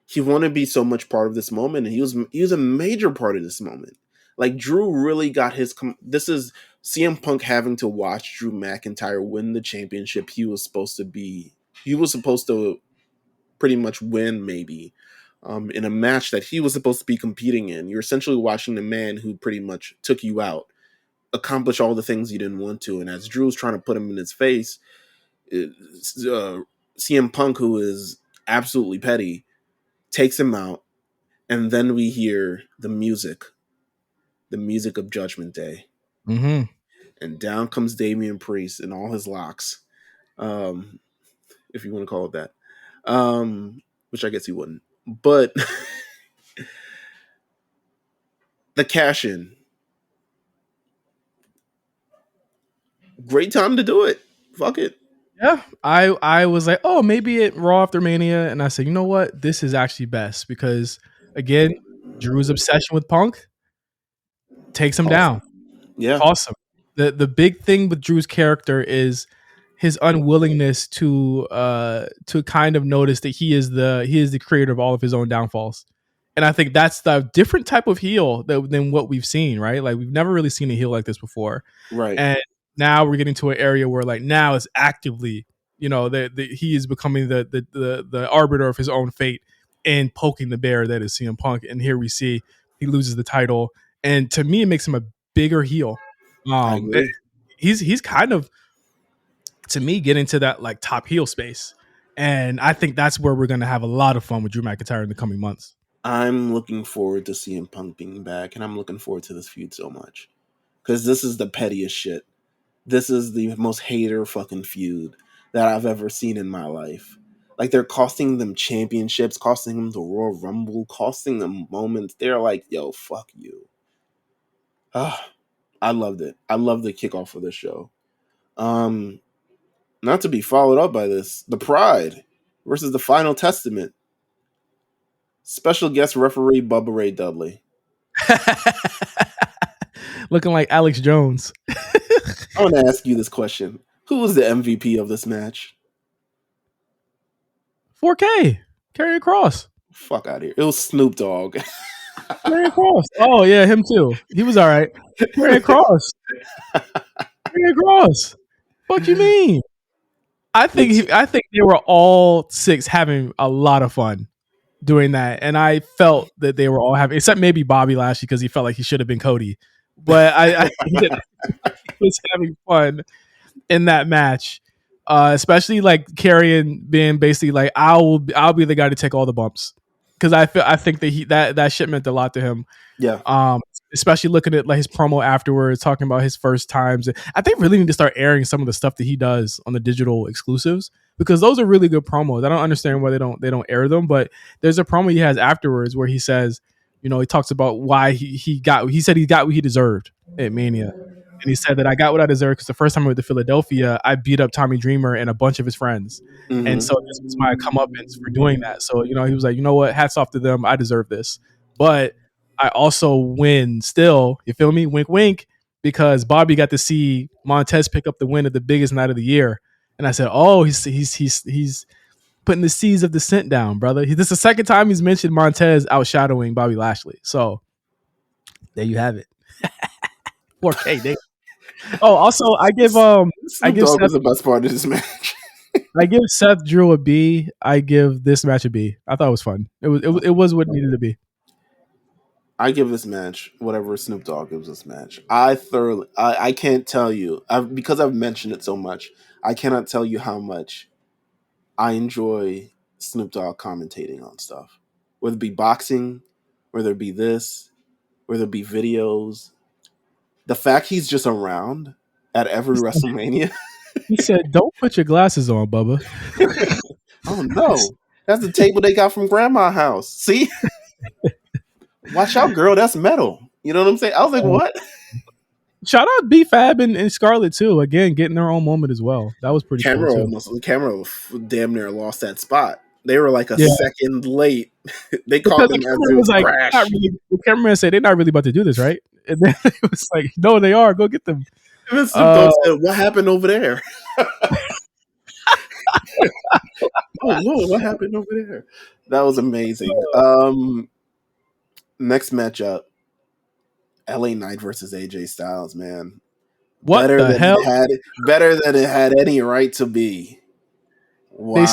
[SPEAKER 2] he wanted to be so much part of this moment, and he was a major part of this moment. Like Drew really got this is CM Punk having to watch Drew McIntyre win the championship. He was supposed to pretty much win maybe in a match that he was supposed to be competing in. You're essentially watching the man who pretty much took you out accomplish all the things you didn't want to, and as Drew's trying to put him in his face, CM Punk, who is absolutely petty, takes him out, and then we hear the music of Judgment Day,
[SPEAKER 1] Mm-hmm.
[SPEAKER 2] and down comes Damian Priest in all his locks, um, if you want to call it that, which I guess he wouldn't, but The cash in. Great time to do it. Fuck it.
[SPEAKER 1] Yeah, I was like, oh, maybe it Raw After Mania, and I said, you know what, this is actually best because again, Drew's obsession with Punk takes him down.
[SPEAKER 2] Awesome. Yeah.
[SPEAKER 1] Awesome. The big thing with Drew's character is his unwillingness to kind of notice that he is the creator of all of his own downfalls. And I think that's the different type of heel than what we've seen, right? Like we've never really seen a heel like this before.
[SPEAKER 2] Right.
[SPEAKER 1] And now we're getting to an area where like now it's actively, he is becoming the arbiter of his own fate and poking the bear that is CM Punk. And here we see he loses the title. And to me, it makes him a bigger heel.
[SPEAKER 2] I agree.
[SPEAKER 1] He's kind of, to me, getting to that like top heel space. And I think that's where we're going to have a lot of fun with Drew McIntyre in the coming months.
[SPEAKER 2] I'm looking forward to CM Punk being back, and I'm looking forward to this feud so much. Because this is the pettiest shit. This is the most hater fucking feud that I've ever seen in my life. Like, they're costing them championships, costing them the Royal Rumble, costing them moments. They're like, yo, fuck you. I loved it. I loved the kickoff of this show. Not to be followed up by this. The Pride versus the Final Testament. Special guest referee Bubba Ray Dudley.
[SPEAKER 1] Looking like Alex Jones.
[SPEAKER 2] I want to ask you this question. Who was the MVP of this match?
[SPEAKER 1] 4K. Karrion Kross.
[SPEAKER 2] Fuck out of here. It was Snoop Dogg.
[SPEAKER 1] Karrion Kross. Oh, yeah, him too. He was all right. Karrion Kross. Karrion Kross. What you mean? I think they were all six having a lot of fun doing that, and I felt that they were all having, except maybe Bobby Lashley because he felt like he should have been Cody, but I he was having fun in that match, especially like Karrion being basically like, I'll be the guy to take all the bumps because I think that that shit meant a lot to him.
[SPEAKER 2] Yeah.
[SPEAKER 1] Especially looking at like his promo afterwards, talking about his first times. I think really need to start airing some of the stuff that he does on the digital exclusives because those are really good promos. I don't understand why they don't air them, but there's a promo he has afterwards where he says, he talks about why he said he got what he deserved at Mania. And he said that I got what I deserved because the first time I went to Philadelphia, I beat up Tommy Dreamer and a bunch of his friends. Mm-hmm. And so this was my comeuppance for doing that. So, he was like, you know what? Hats off to them. I deserve this. But I also win still, you feel me? Wink, wink, because Bobby got to see Montez pick up the win at the biggest night of the year. And I said, oh, he's putting the seeds of descent down, brother. This is the second time he's mentioned Montez outshadowing Bobby Lashley. So there you have it. 4K, Dave. Oh, also, I give
[SPEAKER 2] Snoop Dogg
[SPEAKER 1] Seth,
[SPEAKER 2] was the best part of this match.
[SPEAKER 1] I give Seth Drew a B. I give this match a B. I thought it was fun. It was what it needed to be.
[SPEAKER 2] I give this match whatever Snoop Dogg gives this match. I can't tell you, because I've mentioned it so much, I cannot tell you how much I enjoy Snoop Dogg commentating on stuff. Whether it be boxing, whether it be this, whether it be videos. The fact he's just around at every WrestleMania.
[SPEAKER 1] He said, don't put your glasses on, Bubba.
[SPEAKER 2] Oh, no. That's the table they got from Grandma's house. See? Watch out, girl. That's metal. You know what I'm saying? I was like, what?
[SPEAKER 1] Shout out B-Fab and Scarlett, too. Again, getting their own moment as well. That was pretty cool, too.
[SPEAKER 2] Camera damn near lost that spot. They were like a second late. They called them as it was like,
[SPEAKER 1] the cameraman said, they're not really about to do this, right? And then it was like, no, they are. Go get them.
[SPEAKER 2] And then Snoop Dogg said, what happened over there? Oh, Lord, what happened over there? That was amazing. Next matchup, LA Knight versus AJ Styles, man.
[SPEAKER 1] What
[SPEAKER 2] better
[SPEAKER 1] the
[SPEAKER 2] than
[SPEAKER 1] hell?
[SPEAKER 2] Better than it had any right to be. Wow.
[SPEAKER 1] They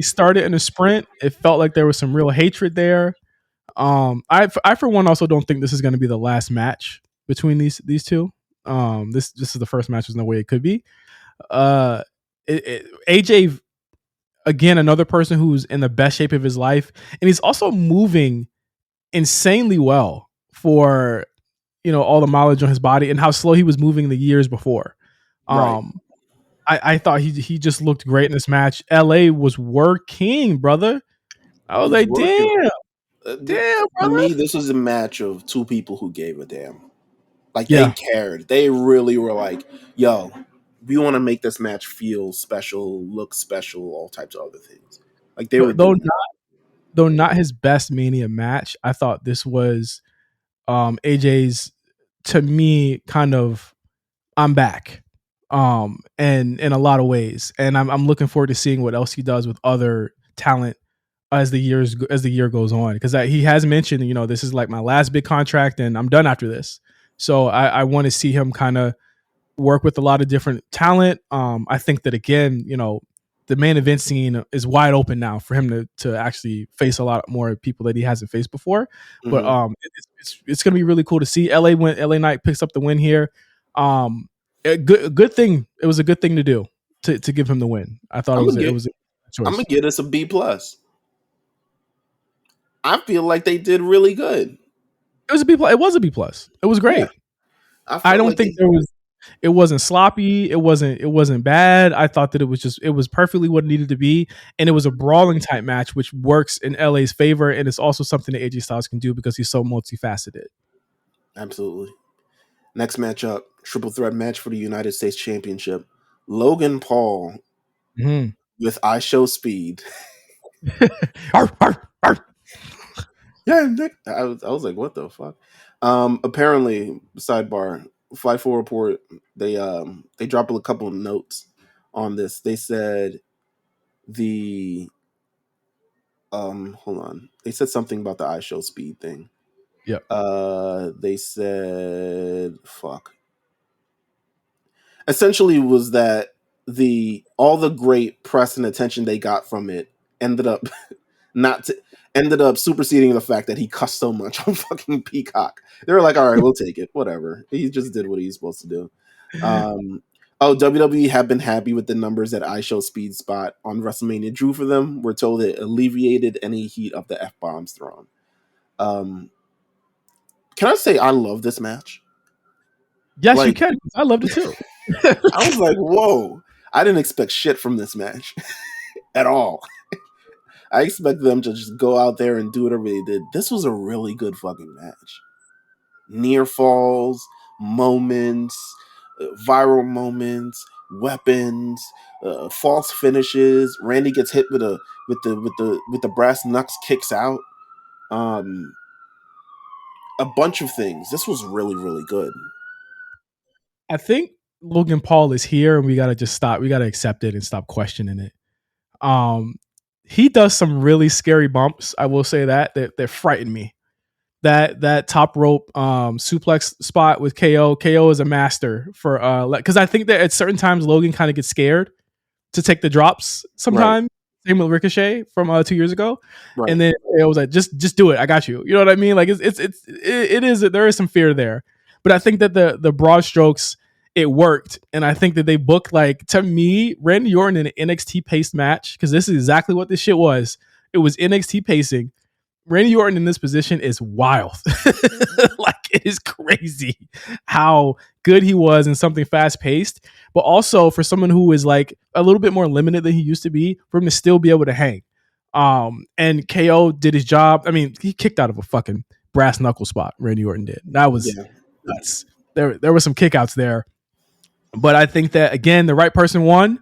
[SPEAKER 1] started in a sprint. It felt like there was some real hatred there. I for one also don't think this is going to be the last match between these two. This is the first match. There's no way it could be. AJ, again, another person who's in the best shape of his life, and he's also moving insanely well for all the mileage on his body and how slow he was moving the years before.
[SPEAKER 2] Right.
[SPEAKER 1] I thought he just looked great in this match. LA was working, brother. I was like, damn. Damn,
[SPEAKER 2] To
[SPEAKER 1] brother.
[SPEAKER 2] me, this was a match of two people who gave a damn. Like they
[SPEAKER 1] Yeah.
[SPEAKER 2] cared. They really were like, "Yo, we want to make this match feel special, look special, all types of other things." Like they were
[SPEAKER 1] Though
[SPEAKER 2] doing
[SPEAKER 1] not though not his best Mania match, I thought this was AJ's, to me, kind of I'm back. And in a lot of ways. And I'm looking forward to seeing what else he does with other talent as the year goes on, because he has mentioned, this is like my last big contract and I'm done after this. So I want to see him kind of work with a lot of different talent. I think that, again, the main event scene is wide open now for him to actually face a lot more people that he hasn't faced before.
[SPEAKER 2] it.
[SPEAKER 1] But it's going to be really cool to see. LA Knight picks up the win here. A good thing. It was a good thing to do to give him the win. I thought
[SPEAKER 2] I'm gonna
[SPEAKER 1] it
[SPEAKER 2] get
[SPEAKER 1] was a
[SPEAKER 2] I'm gonna
[SPEAKER 1] choice.
[SPEAKER 2] get us a B plus. I feel like they did really good.
[SPEAKER 1] It was a B plus. It was a B plus. It was
[SPEAKER 2] Yeah,
[SPEAKER 1] great.
[SPEAKER 2] I
[SPEAKER 1] I
[SPEAKER 2] felt
[SPEAKER 1] don't
[SPEAKER 2] like
[SPEAKER 1] think
[SPEAKER 2] they.
[SPEAKER 1] it wasn't sloppy. It wasn't bad. I thought that it was perfectly what it needed to be. And it was a brawling type match, which works in LA's favor. And it's also something that AJ Styles can do because he's so multifaceted.
[SPEAKER 2] Absolutely. Next matchup, triple threat match for the United States Championship. Logan Paul
[SPEAKER 1] Mm-hmm.
[SPEAKER 2] with I Show Speed.
[SPEAKER 1] Arr, arr, arr.
[SPEAKER 2] Yeah, Nick. I was like, what the fuck? Apparently, sidebar, Fight Four Report, they dropped a couple of notes on this. They said the hold on. They said something about the I Show Speed thing.
[SPEAKER 1] Yep.
[SPEAKER 2] They said fuck. Essentially was that the all the great press and attention they got from it ended up not to, ended up superseding the fact that he cussed so much on fucking Peacock. They were like, all right, we'll take it. Whatever. He just did what he's supposed to do. WWE have been happy with the numbers that I Show Speed spot on WrestleMania drew for them. We're told it alleviated any heat of the F bombs thrown. Um, can I say I love this match?
[SPEAKER 1] Yes, you
[SPEAKER 2] Like,
[SPEAKER 1] can. I loved it too.
[SPEAKER 2] I was like, whoa. I didn't expect shit from this match at all. I expect them to just go out there and do whatever they did. This was a really good fucking match. Near falls, moments, viral moments, weapons, false finishes. Randy gets hit with the brass knucks, kicks out. Um, a bunch of things. This was really really good.
[SPEAKER 1] I think Logan Paul is here, and we gotta just stop. We gotta accept it and stop questioning it. Um, he does some really scary bumps. I will say that frighten me. That top rope suplex spot with KO. KO is a master for because I think that at certain times Logan kind of gets scared to take the drops
[SPEAKER 2] Right,
[SPEAKER 1] sometimes. Same with Ricochet from 2 years ago, and
[SPEAKER 2] right.
[SPEAKER 1] then it was like, just do it. I got you. You know what I mean? Like it is there is some fear there, but I think that the broad strokes, it worked, and I think that they booked, like, to me, Randy Orton in an NXT paced match, because this is exactly what this shit was. It was NXT pacing. Randy Orton in this position is wild. Like, it is crazy how good he was in something fast paced, but also for someone who is like a little bit more limited than he used to be, for him to still be able to hang. And KO did his job. I mean, he kicked out of a fucking brass knuckle spot. Randy Orton did. That was
[SPEAKER 2] Yeah,
[SPEAKER 1] nuts. There were some kickouts there, but I think that, again, the right person won.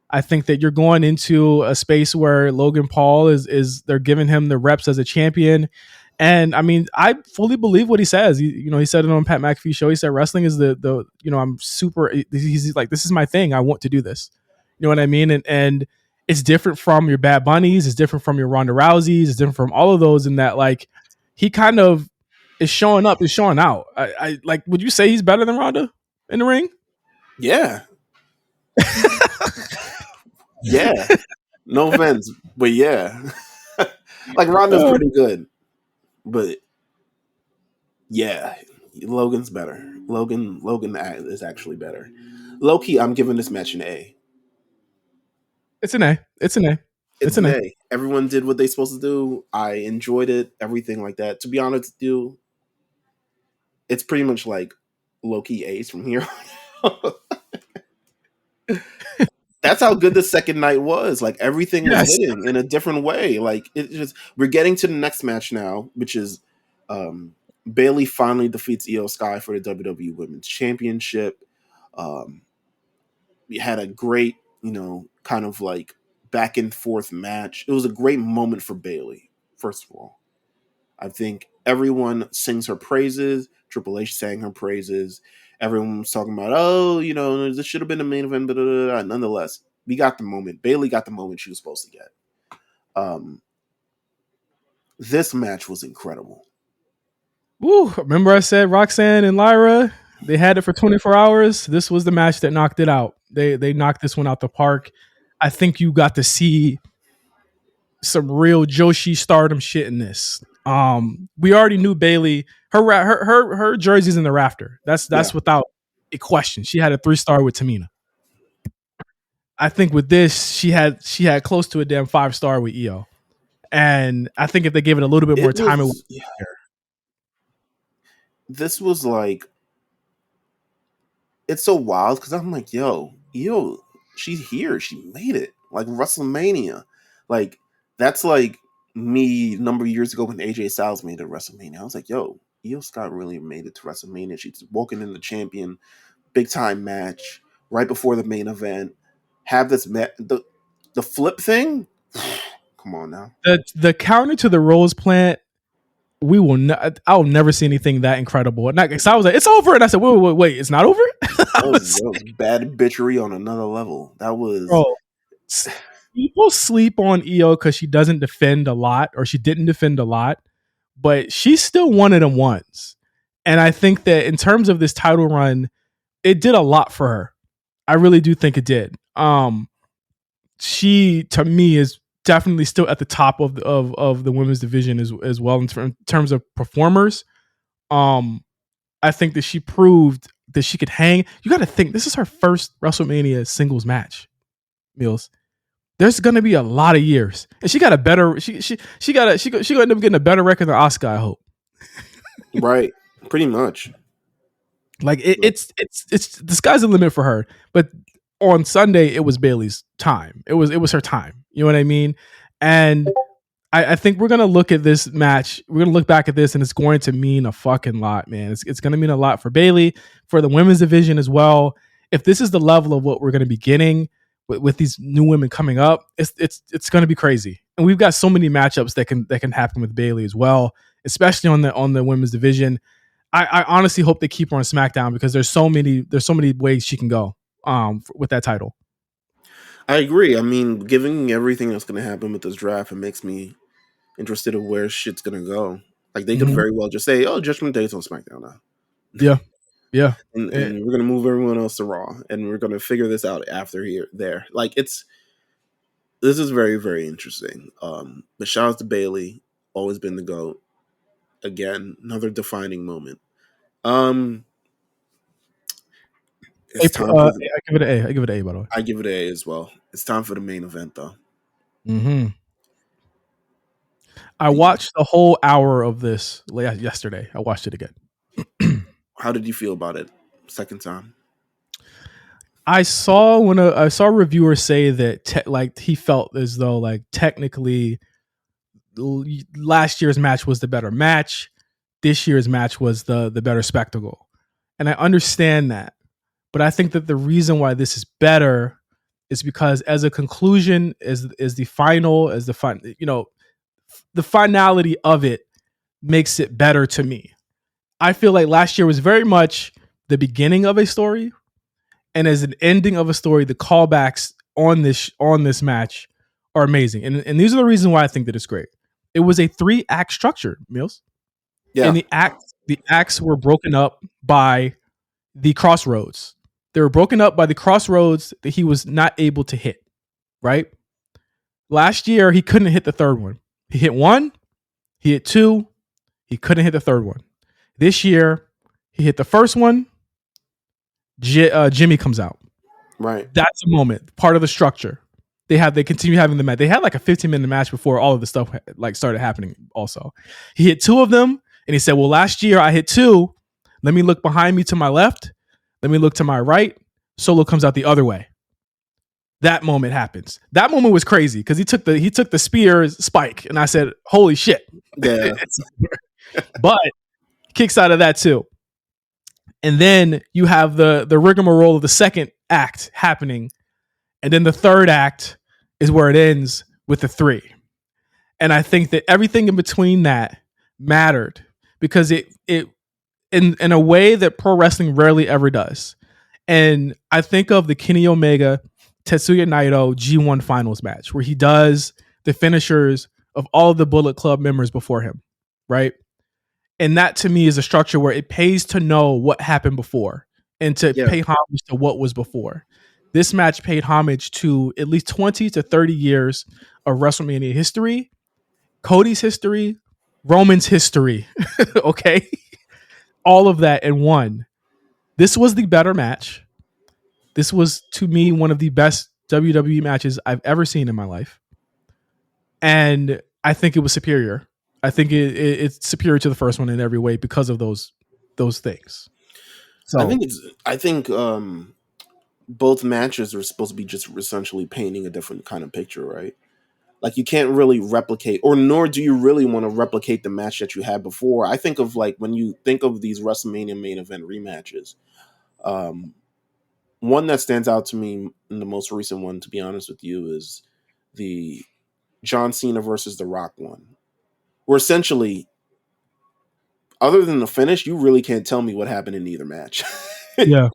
[SPEAKER 1] I think that you're going into a space where Logan Paul is they're giving him the reps as a champion. And I mean, I fully believe what he says. He said it on Pat McAfee's show. He said wrestling is the I'm super. He's like, this is my thing. I want to do this. You know what I mean? And it's different from your Bad Bunnies. It's different from your Ronda Rouseys. It's different from all of those. In that, like, he kind of is showing up, is showing out. I like. Would you say he's better than Ronda in the ring?
[SPEAKER 2] yeah, yeah. No offense, but yeah. Like Ronda's pretty good, but yeah, Logan's better. Logan is actually better. Low key, I'm giving this match an A.
[SPEAKER 1] It's an A. It's an A. It's
[SPEAKER 2] It's
[SPEAKER 1] an
[SPEAKER 2] an
[SPEAKER 1] A.
[SPEAKER 2] A. Everyone did what they supposed to do. I enjoyed it. Everything like that. To be honest with you, it's pretty much like low key A's from here. That's how good the second night was. Like everything was
[SPEAKER 1] Yes.
[SPEAKER 2] hitting in a different way. Like it just we're getting to the next match now, which is Bailey finally defeats Io Sky for the WWE Women's Championship. Um, we had a great, kind of like back and forth match. It was a great moment for Bailey. First of all, I think everyone sings her praises. Triple H sang her praises. Everyone was talking about, this should have been the main event. Blah, blah, blah, blah. Nonetheless, we got the moment. Bailey got the moment she was supposed to get. This match was incredible.
[SPEAKER 1] Woo, remember I said Roxanne and Lyra, they had it for 24 hours. This was the match that knocked it out. They knocked this one out the park. I think you got to see some real Joshi stardom shit in this. We already knew Bailey. Her jersey's in the rafter. That's without a question. She had a 3-star with Tamina. I think with this, she had close to a damn 5-star with Io. And I think if they gave it a little bit more time, it would be better.
[SPEAKER 2] This was like, it's so wild because I'm like, Io, she's here. She made it. Like Wrestlemania. Like, that's like me a number of years ago when AJ Styles made it to WrestleMania. I was like, Io Scott really made it to WrestleMania. She's walking in the champion, big time match right before the main event. Have this the flip thing. Come on now.
[SPEAKER 1] The counter to the Rose Plant. I'll never see anything that incredible. So I was like, it's over. And I said, wait, it's not over?
[SPEAKER 2] That was bad bitchery on another level. That was.
[SPEAKER 1] Bro, people sleep on Io because she doesn't defend a lot, or she didn't defend a lot, but she's still one of them ones. And I think that in terms of this title run, it did a lot for her. I really do think it did. She, to me, is definitely still at the top of the women's division as well in terms of performers. I think that she proved that she could hang. You got to think, this is her first WrestleMania singles match, Meelz. There's gonna be a lot of years, and she got a better. She gonna end up getting a better record than Asuka, I hope.
[SPEAKER 2] Right, pretty much.
[SPEAKER 1] Like it's the sky's the limit for her. But on Sunday, it was Bailey's time. It was her time. You know what I mean? And I think we're gonna look at this match. We're gonna look back at this, and it's going to mean a fucking lot, man. It's gonna mean a lot for Bailey, for the women's division as well. If this is the level of what we're gonna be getting with these new women coming up, it's gonna be crazy. And we've got so many matchups that can happen with Bailey as well, especially on the women's division. I honestly hope they keep her on SmackDown because there's so many ways she can go with that title.
[SPEAKER 2] I agree. I mean, given everything that's going to happen with this draft, it makes me interested in where shit's going to go. Like, they could very well just say, oh, Judgment Day's on SmackDown now.
[SPEAKER 1] Yeah.
[SPEAKER 2] And we're going to move everyone else to Raw, and we're going to figure this out after there. Like, this is very, very interesting. But shout out to Bailey, always been the GOAT. Again, another defining moment. It's time
[SPEAKER 1] I give it an A. I give it an A, by the way.
[SPEAKER 2] I give it an A as well. It's time for the main event, though.
[SPEAKER 1] I watched the whole hour of this yesterday. I watched it again.
[SPEAKER 2] How did you feel about it? Second time.
[SPEAKER 1] I saw reviewers say that he felt as though like technically last year's match was the better match. This year's match was the better spectacle. And I understand that. But I think that the reason why this is better is because as a conclusion, the finality of it makes it better to me. I feel like last year was very much the beginning of a story, and as an ending of a story, the callbacks on this match are amazing. And these are the reasons why I think that it's great. It was a 3-act structure, Meelz.
[SPEAKER 2] Yeah.
[SPEAKER 1] And the acts were broken up by the crossroads. They were broken up by the crossroads that he was not able to hit, right? Last year, he couldn't hit the third one. He hit 1, he hit 2, he couldn't hit the third one. This year, he hit the first one, Jimmy comes out.
[SPEAKER 2] Right.
[SPEAKER 1] That's a moment, part of the structure. They continue having the match. They had like a 15-minute match before all of the stuff like started happening also. He hit 2 of them, and he said, well, last year I hit 2. Let me look behind me to my left. Let me look to my right. Solo comes out the other way. that moment happens. That moment was crazy because he took the spear spike, and I said, "Holy shit!"
[SPEAKER 2] Yeah.
[SPEAKER 1] But kicks out of that too, and then you have the rigmarole of the second act happening, and then the third act is where it ends with the three. And I think that everything in between that mattered because it in a way that pro wrestling rarely ever does. And I think of the Kenny Omega Tetsuya Naito G1 finals match where he does the finishers of all of the Bullet Club members before him, right? And that to me is a structure where it pays to know what happened before and to pay homage to what was before. This match paid homage to at least 20 to 30 years of WrestleMania history, Cody's history, Roman's history. Okay. All of that in one. This was the better match. This was, to me, one of the best WWE matches I've ever seen in my life. And I think it was superior. I think it's superior to the first one in every way because of those things. So
[SPEAKER 2] I think both matches are supposed to be just essentially painting a different kind of picture, right? Like you can't really replicate, or nor do you really want to replicate the match that you had before. I think of like when you think of these WrestleMania main event rematches, one that stands out to me in the most recent one, to be honest with you, is the John Cena versus The Rock one, where essentially, other than the finish, you really can't tell me what happened in either match.
[SPEAKER 1] yeah,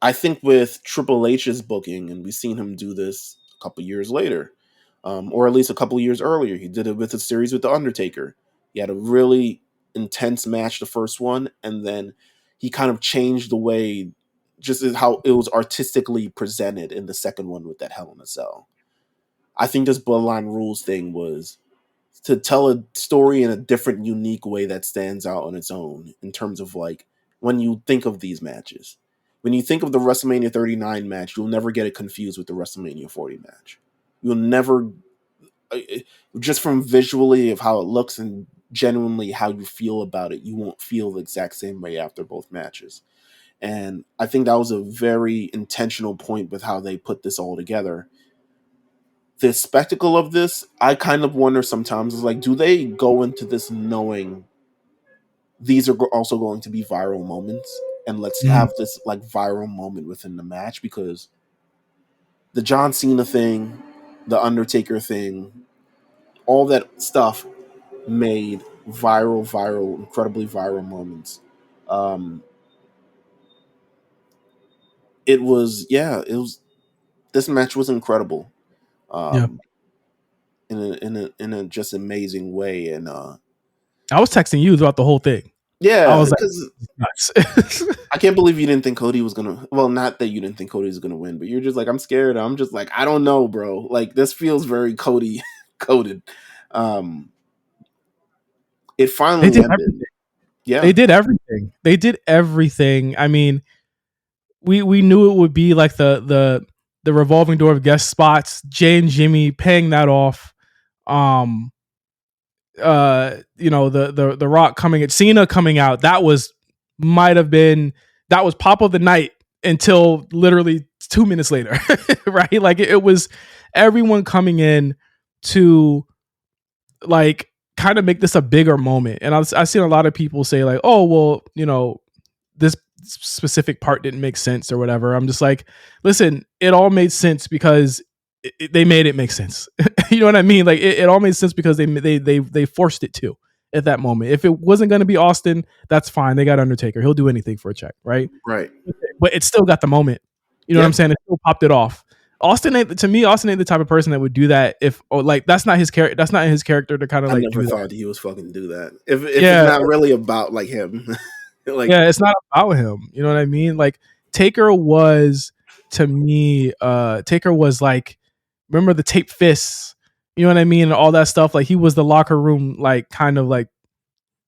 [SPEAKER 2] I think with Triple H's booking, and we've seen him do this a couple years later, or at least a couple years earlier, he did it with a series with The Undertaker. He had a really intense match, the first one, and then he kind of changed the way, just how it was artistically presented in the second one with that Hell in a Cell. I think this Bloodline Rules thing was to tell a story in a different, unique way that stands out on its own in terms of like when you think of these matches. When you think of the WrestleMania 39 match, you'll never get it confused with the WrestleMania 40 match. You'll never, just from visually of how it looks and genuinely how you feel about it, you won't feel the exact same way after both matches. And I think that was a very intentional point with how they put this all together. The spectacle of this, I kind of wonder sometimes, is like, do they go into this knowing these are also going to be viral moments, and let's have this like viral moment within the match? Because the John Cena thing, the Undertaker thing, all that stuff made viral, incredibly viral moments. It was this match was incredible.
[SPEAKER 1] yeah.
[SPEAKER 2] In a just amazing way. And
[SPEAKER 1] I was texting you throughout the whole thing. I
[SPEAKER 2] yeah,
[SPEAKER 1] was
[SPEAKER 2] because
[SPEAKER 1] nuts.
[SPEAKER 2] I can't believe you didn't think Cody was gonna. Well, not that you didn't think Cody was gonna win, but you're just like, I'm scared. I'm just like, I don't know, bro. Like this feels very Cody coded. It finally ended.
[SPEAKER 1] Everything.
[SPEAKER 2] Yeah,
[SPEAKER 1] They did everything. They did everything. I mean, we knew it would be like the revolving door of guest spots. Jay and Jimmy paying that off. You know, the Rock coming at Cena coming out. That was pop of the night until literally 2 minutes later, right? Like it was everyone coming in to like kind of make this a bigger moment. And I've seen a lot of people say like, oh, well, you know, this specific part didn't make sense or whatever. I'm just like, listen, it all made sense because they made it make sense. You know what I mean? Like it all made sense because they forced it to at that moment. If it wasn't going to be Austin, that's fine. They got Undertaker. He'll do anything for a check, right?
[SPEAKER 2] right.
[SPEAKER 1] But it still got the moment. You know what I'm saying? It still popped it off. Austin ain't the type of person that would do that if like that's not his character. That's not his character to kind of like.
[SPEAKER 2] I never thought he was fucking do that. If it's not really about like him.
[SPEAKER 1] Like, yeah, it's not about him. You know what I mean? Like Taker was to me. Taker was like, remember the tape fists? You know what I mean? And all that stuff. Like he was the locker room, like kind of like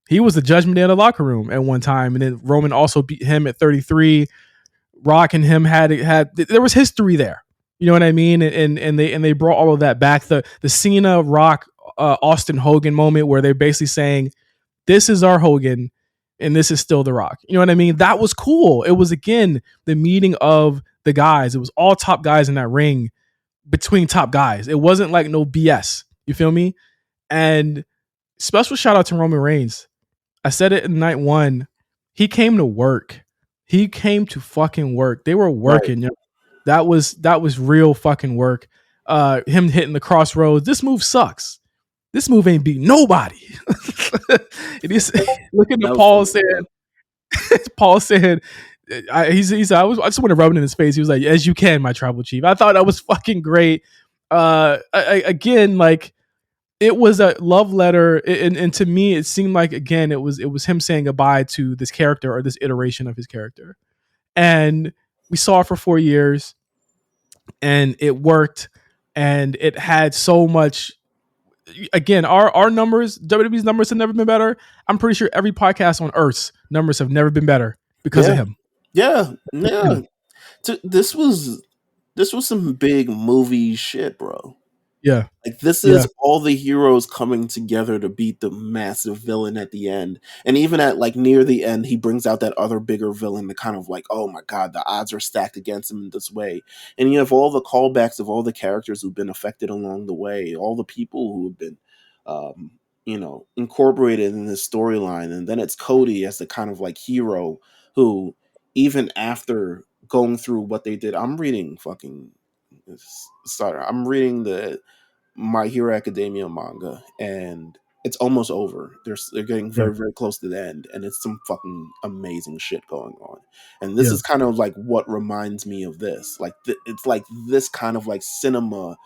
[SPEAKER 1] he was the Judgment Day of the locker room at one time, and then Roman also beat him at 33. Rock and him had there was history there. You know what I mean? And they brought all of that back. The Cena Rock Austin Hogan moment where they're basically saying, this is our Hogan. and this is still The Rock. You know what I mean? That was cool. It was, again, the meeting of the guys. It was all top guys in that ring between top guys. It wasn't like no BS. You feel me? And special shout out to Roman Reigns. I said it in night one. He came to work. He came to fucking work. They were
[SPEAKER 2] Right.
[SPEAKER 1] working. That was real fucking work. Him hitting the crossroads. This move sucks. This move ain't beat nobody. And he's looking at Paul saying, Paul said, he said, I just want to rub it in his face. He was like, "As you can, my tribal chief." I thought that was fucking great. Again, like, it was a love letter, and to me, it seemed like, again, it was him saying goodbye to this character, or this iteration of his character. And we saw it for 4 years, and it worked, and it had so much. Again, our numbers, WWE's numbers have never been better. I'm pretty sure every podcast on Earth's numbers have never been better because of him.
[SPEAKER 2] Yeah. This was some big movie shit, bro.
[SPEAKER 1] Yeah.
[SPEAKER 2] Like, this is all the heroes coming together to beat the massive villain at the end. And even at, like, near the end, he brings out that other bigger villain to kind of like, oh my god, the odds are stacked against him in this way. And you have all the callbacks of all the characters who've been affected along the way, all the people who have been incorporated in this storyline. And then it's Cody as the kind of like hero who, even after going through what they did, I'm reading the My Hero Academia manga, and it's almost over. They're getting very, very close to the end, and it's some fucking amazing shit going on. And this is kind of like what reminds me of this. Like, it's like this kind of like cinema,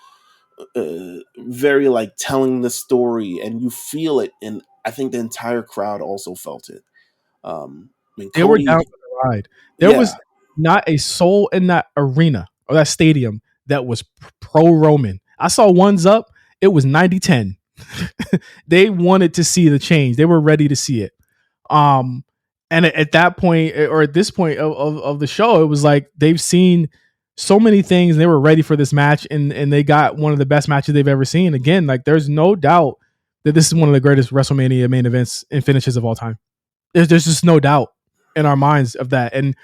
[SPEAKER 2] very like telling the story, and you feel it. And I think the entire crowd also felt it. I mean,
[SPEAKER 1] They were down for the ride. There was not a soul in that arena or that stadium that was pro Roman. I saw ones up. It was 90-10. They wanted to see the change. They were ready to see it. And at that point, or at this point of the show, it was like they've seen so many things, and they were ready for this match, and they got one of the best matches they've ever seen. Again, like, there's no doubt that this is one of the greatest WrestleMania main events and finishes of all time. There's just no doubt in our minds of that. And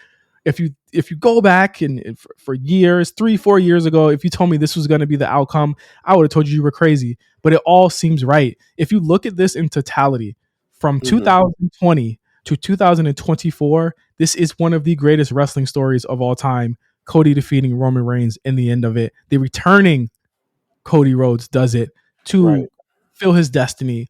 [SPEAKER 1] if you go back and for years, 3-4 years ago, if you told me this was going to be the outcome, I would have told you were crazy. But it all seems right. If you look at this in totality, from 2020 to 2024, this is one of the greatest wrestling stories of all time. Cody defeating Roman Reigns in the end of it. The returning Cody Rhodes does it to fill his destiny.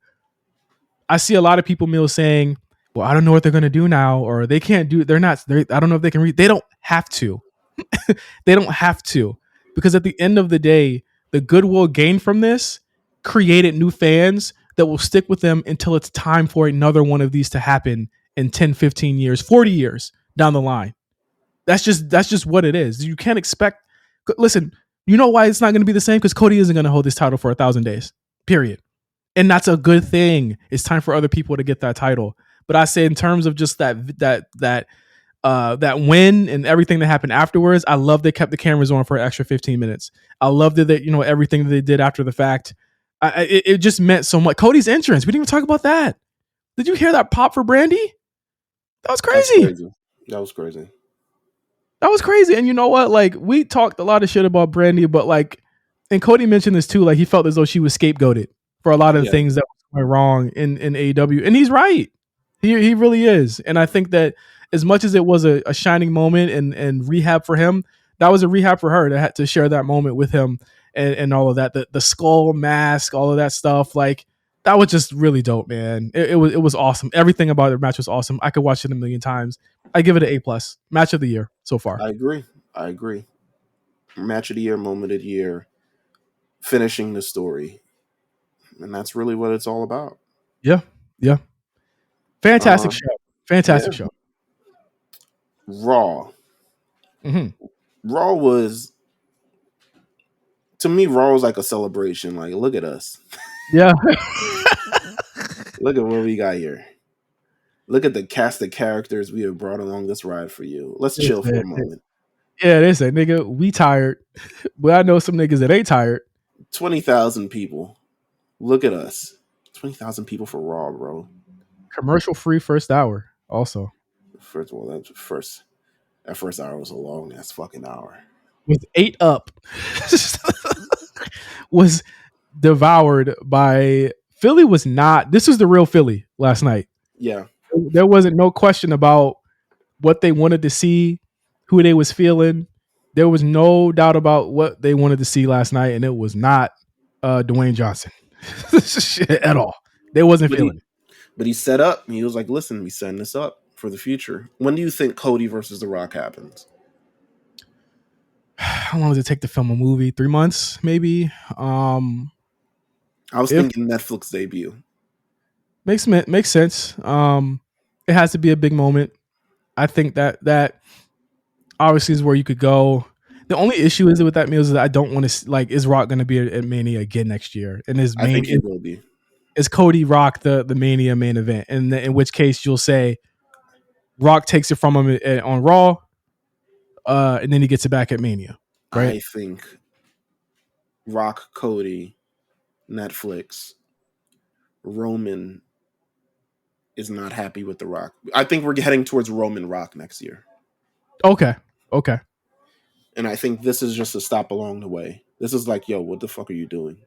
[SPEAKER 1] I see a lot of people, Meelz, saying, well, I don't know what they're going to do now, or they can't do it. I don't know if they can read. They don't have to. They don't have to, because at the end of the day, the goodwill gained from this created new fans that will stick with them until it's time for another one of these to happen in 10, 15 years, 40 years down the line. That's just what it is. You can't expect. Listen, you know why it's not going to be the same? Because Cody isn't going to hold this title for 1,000 days, period. And that's a good thing. It's time for other people to get that title. But I say, in terms of just that win and everything that happened afterwards, I love they kept the cameras on for an extra 15 minutes. I loved that everything that they did after the fact. It just meant so much. Cody's entrance, we didn't even talk about that. Did you hear that pop for Brandy? That was crazy.
[SPEAKER 2] That was crazy.
[SPEAKER 1] That was crazy. And you know what? Like, we talked a lot of shit about Brandy, but like, and Cody mentioned this too, like, he felt as though she was scapegoated for a lot of the things that went wrong in AEW. And he's right. He really is. And I think that as much as it was a shining moment and rehab for him, that was a rehab for her to share that moment with him and all of that. The skull mask, all of that stuff. Like, that was just really dope, man. It was awesome. Everything about the match was awesome. I could watch it a million times. I give it an A+. Match of the year so far.
[SPEAKER 2] I agree. Match of the year, moment of the year, finishing the story. And that's really what it's all about.
[SPEAKER 1] Yeah. Fantastic show.
[SPEAKER 2] Raw.
[SPEAKER 1] Mm-hmm.
[SPEAKER 2] Raw was, to me, Raw was like a celebration. Like, look at us.
[SPEAKER 1] Yeah.
[SPEAKER 2] Look at what we got here. Look at the cast of characters we have brought along this ride for you. Let's chill for a moment.
[SPEAKER 1] Yeah, they say, nigga, we tired. But I know some niggas that ain't tired.
[SPEAKER 2] 20,000 people. Look at us. 20,000 people for Raw, bro.
[SPEAKER 1] Commercial free first hour. Also,
[SPEAKER 2] First of all, that first hour was a long ass fucking hour.
[SPEAKER 1] with 8 up, was devoured by Philly. Was not. This was the real Philly last night.
[SPEAKER 2] Yeah,
[SPEAKER 1] There wasn't no question about what they wanted to see, who they was feeling. There was no doubt about what they wanted to see last night, and it was not Dwayne Johnson at all. They wasn't
[SPEAKER 2] but
[SPEAKER 1] feeling
[SPEAKER 2] he
[SPEAKER 1] it.
[SPEAKER 2] but he set up. He was like, "Listen, we setting this up for the future." When do you think Cody versus The Rock happens?
[SPEAKER 1] How long does it take to film a movie? 3 months, maybe.
[SPEAKER 2] I was
[SPEAKER 1] If
[SPEAKER 2] thinking Netflix debut.
[SPEAKER 1] makes sense. It has to be a big moment. I think that obviously is where you could go. The only issue is with that Meelz is that I don't want to like. Is Rock going to be at Mania again next year? And
[SPEAKER 2] I think he will be.
[SPEAKER 1] is Cody Rock the Mania main event? And in which case you'll say Rock takes it from him on Raw, and then he gets it back at Mania, right?
[SPEAKER 2] I think Rock, Cody, Netflix, Roman is not happy with The Rock. I think we're heading towards Roman Rock next year.
[SPEAKER 1] Okay, okay.
[SPEAKER 2] And I think this is just a stop along the way. This is like, yo, what the fuck are you doing?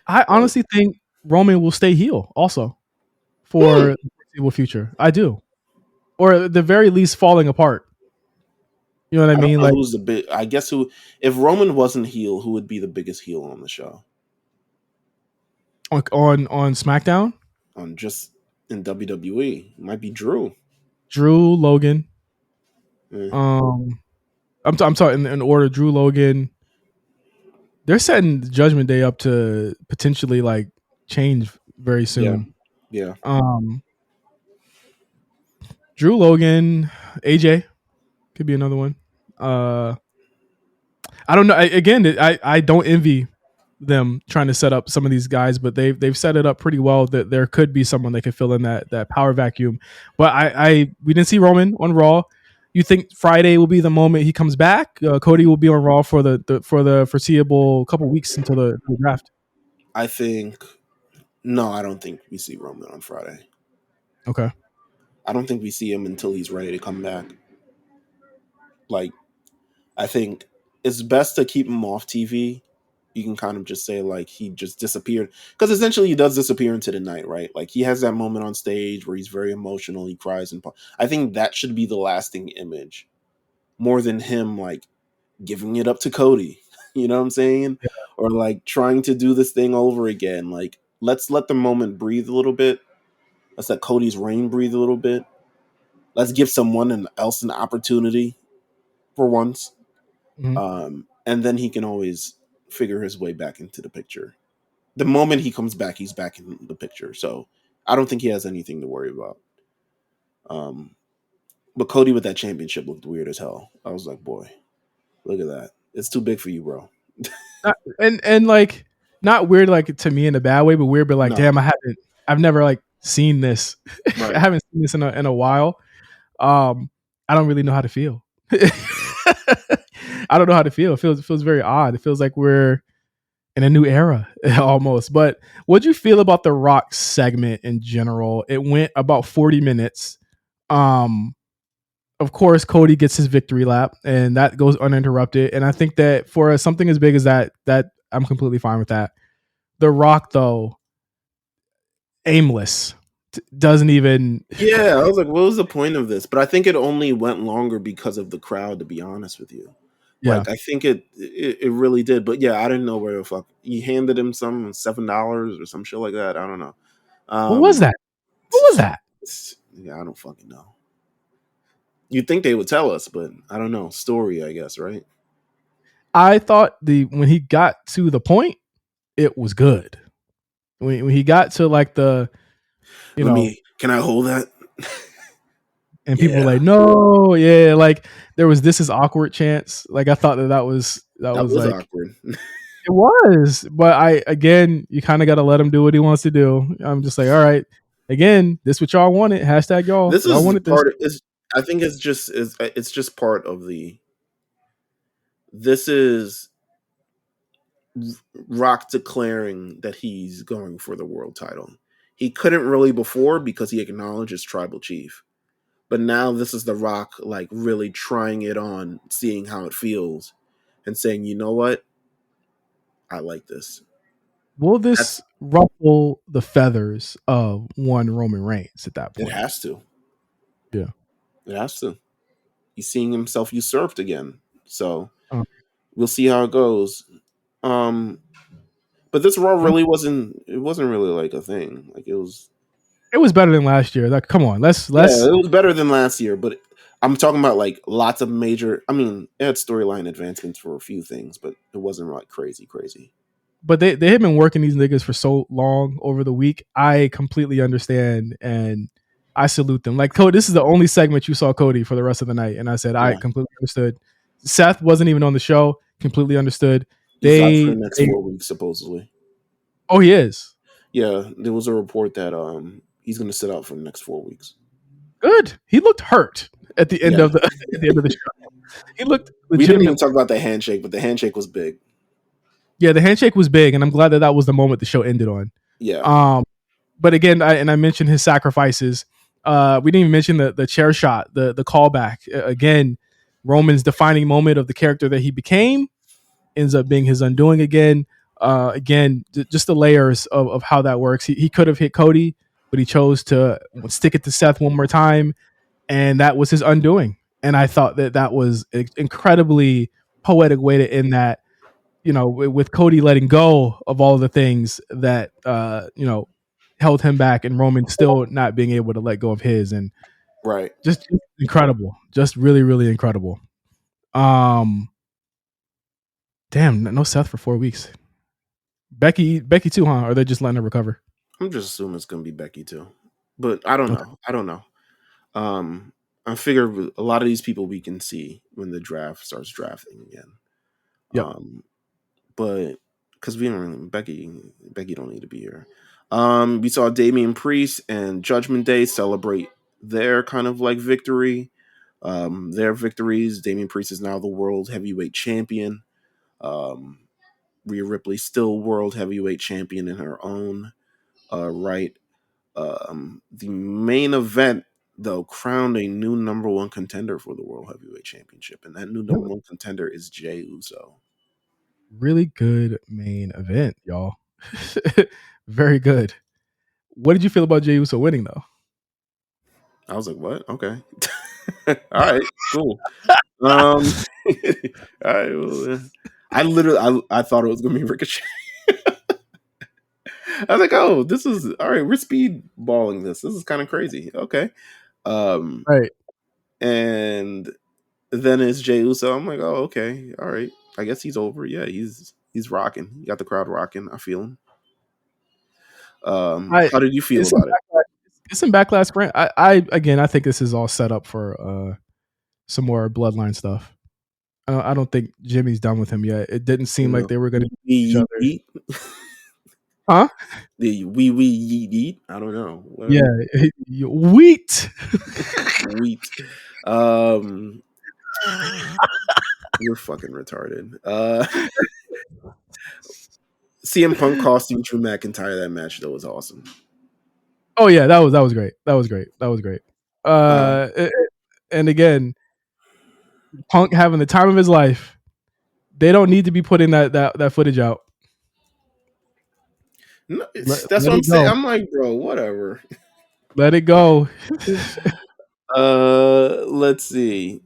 [SPEAKER 1] I
[SPEAKER 2] Like,
[SPEAKER 1] honestly think Roman will stay heel also for the foreseeable future. I do, or at the very least, falling apart. You know what I
[SPEAKER 2] I don't
[SPEAKER 1] mean?
[SPEAKER 2] know
[SPEAKER 1] Like
[SPEAKER 2] who's the big. I guess who, if Roman wasn't heel, who would be the biggest heel on the show?
[SPEAKER 1] on SmackDown,
[SPEAKER 2] On just in WWE, it might be Drew.
[SPEAKER 1] Drew Logan.
[SPEAKER 2] Eh,
[SPEAKER 1] Um, I'm talking in order. Drew Logan. They're setting Judgment Day up to potentially like change very
[SPEAKER 2] yeah,
[SPEAKER 1] soon.
[SPEAKER 2] yeah.
[SPEAKER 1] Um, Drew Logan, AJ could be another one. Uh, I don't know. I don't envy them trying to set up some of these guys, but they've set it up pretty well that there could be someone that could fill in that power vacuum. But we didn't see Roman on Raw. You think Friday will be the moment he comes back? Cody will be on Raw for the foreseeable couple weeks until the draft.
[SPEAKER 2] I think no, I don't think we see Roman on Friday.
[SPEAKER 1] Okay.
[SPEAKER 2] I don't think we see him until he's ready to come back. Like, I think it's best to keep him off TV. You can kind of just say like he just disappeared because essentially he does disappear into the night, right? Like he has that moment on stage where he's very emotional, he cries, and I think that should be the lasting image more than him like giving it up to Cody. You know what I'm saying? Or like trying to do this thing over again. Like let's let the moment breathe a little bit. Let's let Cody's reign breathe a little bit. Let's give someone else an opportunity for once.
[SPEAKER 1] Mhm.
[SPEAKER 2] And then he can always figure his way back into the picture. The moment he comes back, he's back in the picture. So I don't think he has anything to worry about. Um, but Cody with that championship looked weird as hell. I was like, boy, look at that. It's too big for you, bro.
[SPEAKER 1] And like not weird like to me in a bad way, but weird, but like
[SPEAKER 2] No,
[SPEAKER 1] damn, I've never like seen this. I
[SPEAKER 2] right.
[SPEAKER 1] haven't seen this in a while. I don't really know how to feel. I don't know how to feel. It feels very odd. It feels like we're in a new era almost. But what'd you feel about the Rock segment in general? It went about 40 minutes. Um, of course, Cody gets his victory lap, and that goes uninterrupted. And I think that for something as big as that I'm completely fine with that. The Rock, though, aimless, doesn't even.
[SPEAKER 2] Yeah, I was like, what was the point of this? But I think it only went longer because of the crowd, to be honest with you.
[SPEAKER 1] Yeah.
[SPEAKER 2] Like I think it really did. But yeah, I didn't know where the fuck he handed him some $7 or some shit like that. I don't know.
[SPEAKER 1] What was
[SPEAKER 2] Um
[SPEAKER 1] that? What was that?
[SPEAKER 2] yeah, I don't fucking know. You'd think they would tell us, but I don't know. Story, I guess, right?
[SPEAKER 1] I thought when he got to the point, it was good. When he got to like the, you
[SPEAKER 2] Let
[SPEAKER 1] know,
[SPEAKER 2] me can I hold that?
[SPEAKER 1] and people were
[SPEAKER 2] Yeah.
[SPEAKER 1] like, no, yeah, like there was this is awkward chance. Like I thought that
[SPEAKER 2] That
[SPEAKER 1] was
[SPEAKER 2] was
[SPEAKER 1] like
[SPEAKER 2] awkward.
[SPEAKER 1] it was, but again, you kind of got to let him do what he wants to do. I'm just like, all right, again, this what y'all wanted. Hashtag
[SPEAKER 2] This
[SPEAKER 1] y'all
[SPEAKER 2] is the
[SPEAKER 1] wanted this.
[SPEAKER 2] part is I think it's just part of the this is Rock declaring that he's going for the world title. He couldn't really before because he acknowledged his tribal chief. But now this is The Rock like really trying it on, seeing how it feels, and saying, you know what, I like this.
[SPEAKER 1] Will
[SPEAKER 2] That's
[SPEAKER 1] this ruffle the feathers of one Roman Reigns at that
[SPEAKER 2] it
[SPEAKER 1] point?
[SPEAKER 2] has to.
[SPEAKER 1] Yeah.
[SPEAKER 2] It has to. He's seeing himself usurped again. So
[SPEAKER 1] Um,
[SPEAKER 2] we'll see how it goes. Um, but this Raw really wasn't. It wasn't really like a thing. Like it was.
[SPEAKER 1] it was better than last year. Like, come on,
[SPEAKER 2] Yeah, it was better than last year. But I'm talking about like lots of major. I mean, it had storyline advancements for a few things, but it wasn't like crazy, crazy.
[SPEAKER 1] but they have been working these niggas for so long over the week. I completely understand and I salute them. Like Cody, this is the only segment you saw Cody for the rest of the night, and I said I
[SPEAKER 2] Yeah,
[SPEAKER 1] completely understood. Seth wasn't even on the show. Completely understood.
[SPEAKER 2] he's out for the
[SPEAKER 1] They,
[SPEAKER 2] next
[SPEAKER 1] they
[SPEAKER 2] 4 weeks supposedly.
[SPEAKER 1] oh he is
[SPEAKER 2] Yeah, there was a report that he's going to sit out for the next 4 weeks.
[SPEAKER 1] good. He looked hurt at the end
[SPEAKER 2] Yeah,
[SPEAKER 1] of the at the end of the show. He looked
[SPEAKER 2] we didn't even
[SPEAKER 1] legitimately.
[SPEAKER 2] talk about the handshake, but the handshake was big.
[SPEAKER 1] Yeah, the handshake was big, and I'm glad that that was the moment the show ended on.
[SPEAKER 2] Yeah,
[SPEAKER 1] But again, I mentioned his sacrifices. We didn't even mention the chair shot, the callback. Again, Roman's defining moment of the character that he became ends up being his undoing again. Again, just the layers of how that works. He could have hit Cody, but he chose to stick it to Seth one more time, and that was his undoing. And I thought that that was an incredibly poetic way to end that. You know, with Cody letting go of all the things that held him back, and Roman still not being able to let go of his, and
[SPEAKER 2] right.
[SPEAKER 1] just incredible, just really, really incredible. Um, damn, no Seth for 4 weeks. Becky too, huh? Or they just letting her recover?
[SPEAKER 2] I'm just assuming it's going to be Becky too, but I don't
[SPEAKER 1] Okay.
[SPEAKER 2] know. I don't know. Um, I figure a lot of these people we can see when the draft starts drafting again.
[SPEAKER 1] Yep.
[SPEAKER 2] But because we don't really, Becky don't need to be here. We saw Damian Priest and Judgment Day celebrate their kind of like victory. Their victories. Damian Priest is now the world heavyweight champion. Um, Rhea Ripley still world heavyweight champion in her own right. The main event though crowned a new number one contender for the world heavyweight championship, and that new number one contender is Jey Uso.
[SPEAKER 1] Really good main event, y'all. Very good. What did you feel about Jey Uso winning though?
[SPEAKER 2] I was like, what? Okay. All right, cool. All right. Well, I literally, I thought it was gonna be Ricochet. I was like, oh, this is all right. We're speed balling this. This is kind of crazy. Okay. Um,
[SPEAKER 1] Right.
[SPEAKER 2] and then it's Jey Uso. I'm like, oh, okay, all right. I guess he's over. Yeah, he's rocking. He got the crowd rocking. I feel him.
[SPEAKER 1] I
[SPEAKER 2] How did you feel
[SPEAKER 1] it's some
[SPEAKER 2] about it?
[SPEAKER 1] backlash. It's some backlash. Grant. I again, I think this is all set up for some more bloodline stuff. I don't think Jimmy's done with him yet. It didn't seem
[SPEAKER 2] You
[SPEAKER 1] like
[SPEAKER 2] know,
[SPEAKER 1] they were going to each
[SPEAKER 2] yeet,
[SPEAKER 1] other.
[SPEAKER 2] yeet.
[SPEAKER 1] Huh?
[SPEAKER 2] The wee yeet yeet. I don't know.
[SPEAKER 1] Yeah.
[SPEAKER 2] Whatever.
[SPEAKER 1] Wheat.
[SPEAKER 2] Wheat. Um, you're fucking retarded. CM Punk costing Drew McIntyre that match though was awesome.
[SPEAKER 1] Oh yeah, that was great. That was great. That was great.
[SPEAKER 2] Uh,
[SPEAKER 1] And again, Punk having the time of his life. They don't need to be putting that footage out.
[SPEAKER 2] no, that's
[SPEAKER 1] Let
[SPEAKER 2] what I'm
[SPEAKER 1] it
[SPEAKER 2] saying.
[SPEAKER 1] go.
[SPEAKER 2] I'm like, bro, whatever.
[SPEAKER 1] Let it go.
[SPEAKER 2] Let's see.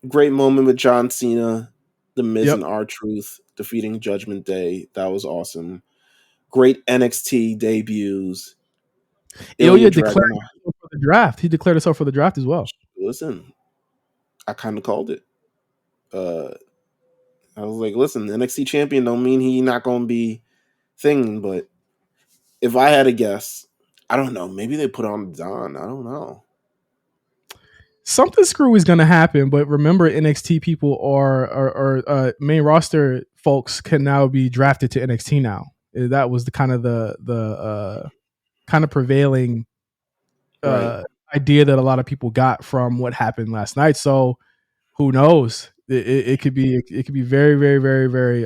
[SPEAKER 2] Great moment with John Cena, The Miz
[SPEAKER 1] Yep.
[SPEAKER 2] and R-Truth defeating Judgment Day. That was awesome. Great NXT debuts. Ilya
[SPEAKER 1] Ilya declared
[SPEAKER 2] Dragunov.
[SPEAKER 1] himself for the draft. He declared himself for the draft as well.
[SPEAKER 2] Listen, I kind of called it. Uh, I was like, listen, the NXT champion don't mean he not gonna be thing, but if I had to guess, I don't know. Maybe they put on Don. I don't know.
[SPEAKER 1] Something screwy is going to happen, but remember, NXT people are main roster folks can now be drafted to NXT now. That was the kind of the kind of prevailing
[SPEAKER 2] Right.
[SPEAKER 1] idea that a lot of people got from what happened last night. So who knows? It could be very very very very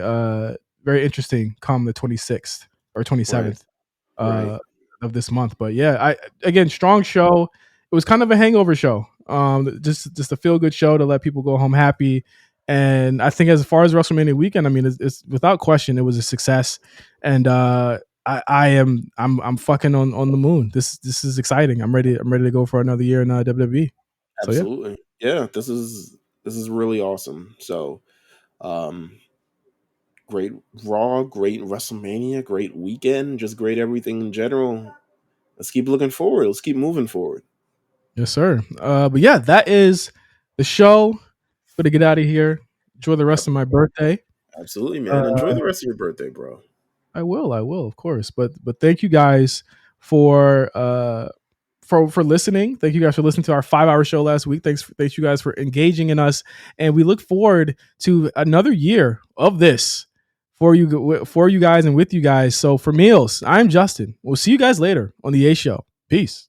[SPEAKER 1] very interesting come the 26th or
[SPEAKER 2] Right.
[SPEAKER 1] 27th.
[SPEAKER 2] Right.
[SPEAKER 1] of this month. But yeah, again, strong show. It was kind of a hangover show. Just a feel good show to let people go home happy. And I think as far as WrestleMania weekend, I mean, it's without question, it was a success. And I'm fucking on the moon. This is exciting. I'm ready to go for another year in WWE. So yeah.
[SPEAKER 2] Absolutely. Yeah, this is really awesome. So, great Raw, great WrestleMania, great weekend, just great everything in general. Let's keep looking forward. Let's keep moving forward.
[SPEAKER 1] Yes, sir. But yeah, that is the show. Gonna get out of here. Enjoy the rest
[SPEAKER 2] Yep.
[SPEAKER 1] of my birthday.
[SPEAKER 2] Absolutely, man.
[SPEAKER 1] Uh,
[SPEAKER 2] Enjoy the rest of your birthday, bro.
[SPEAKER 1] I will, of course. But thank you guys for listening. Thank you guys for listening to our 5-hour show last week. Thanks you guys for engaging in us, and we look forward to another year of this for you guys and with you guys. So for Meelz, I'm Justin. We'll see you guys later on the A Show. Peace.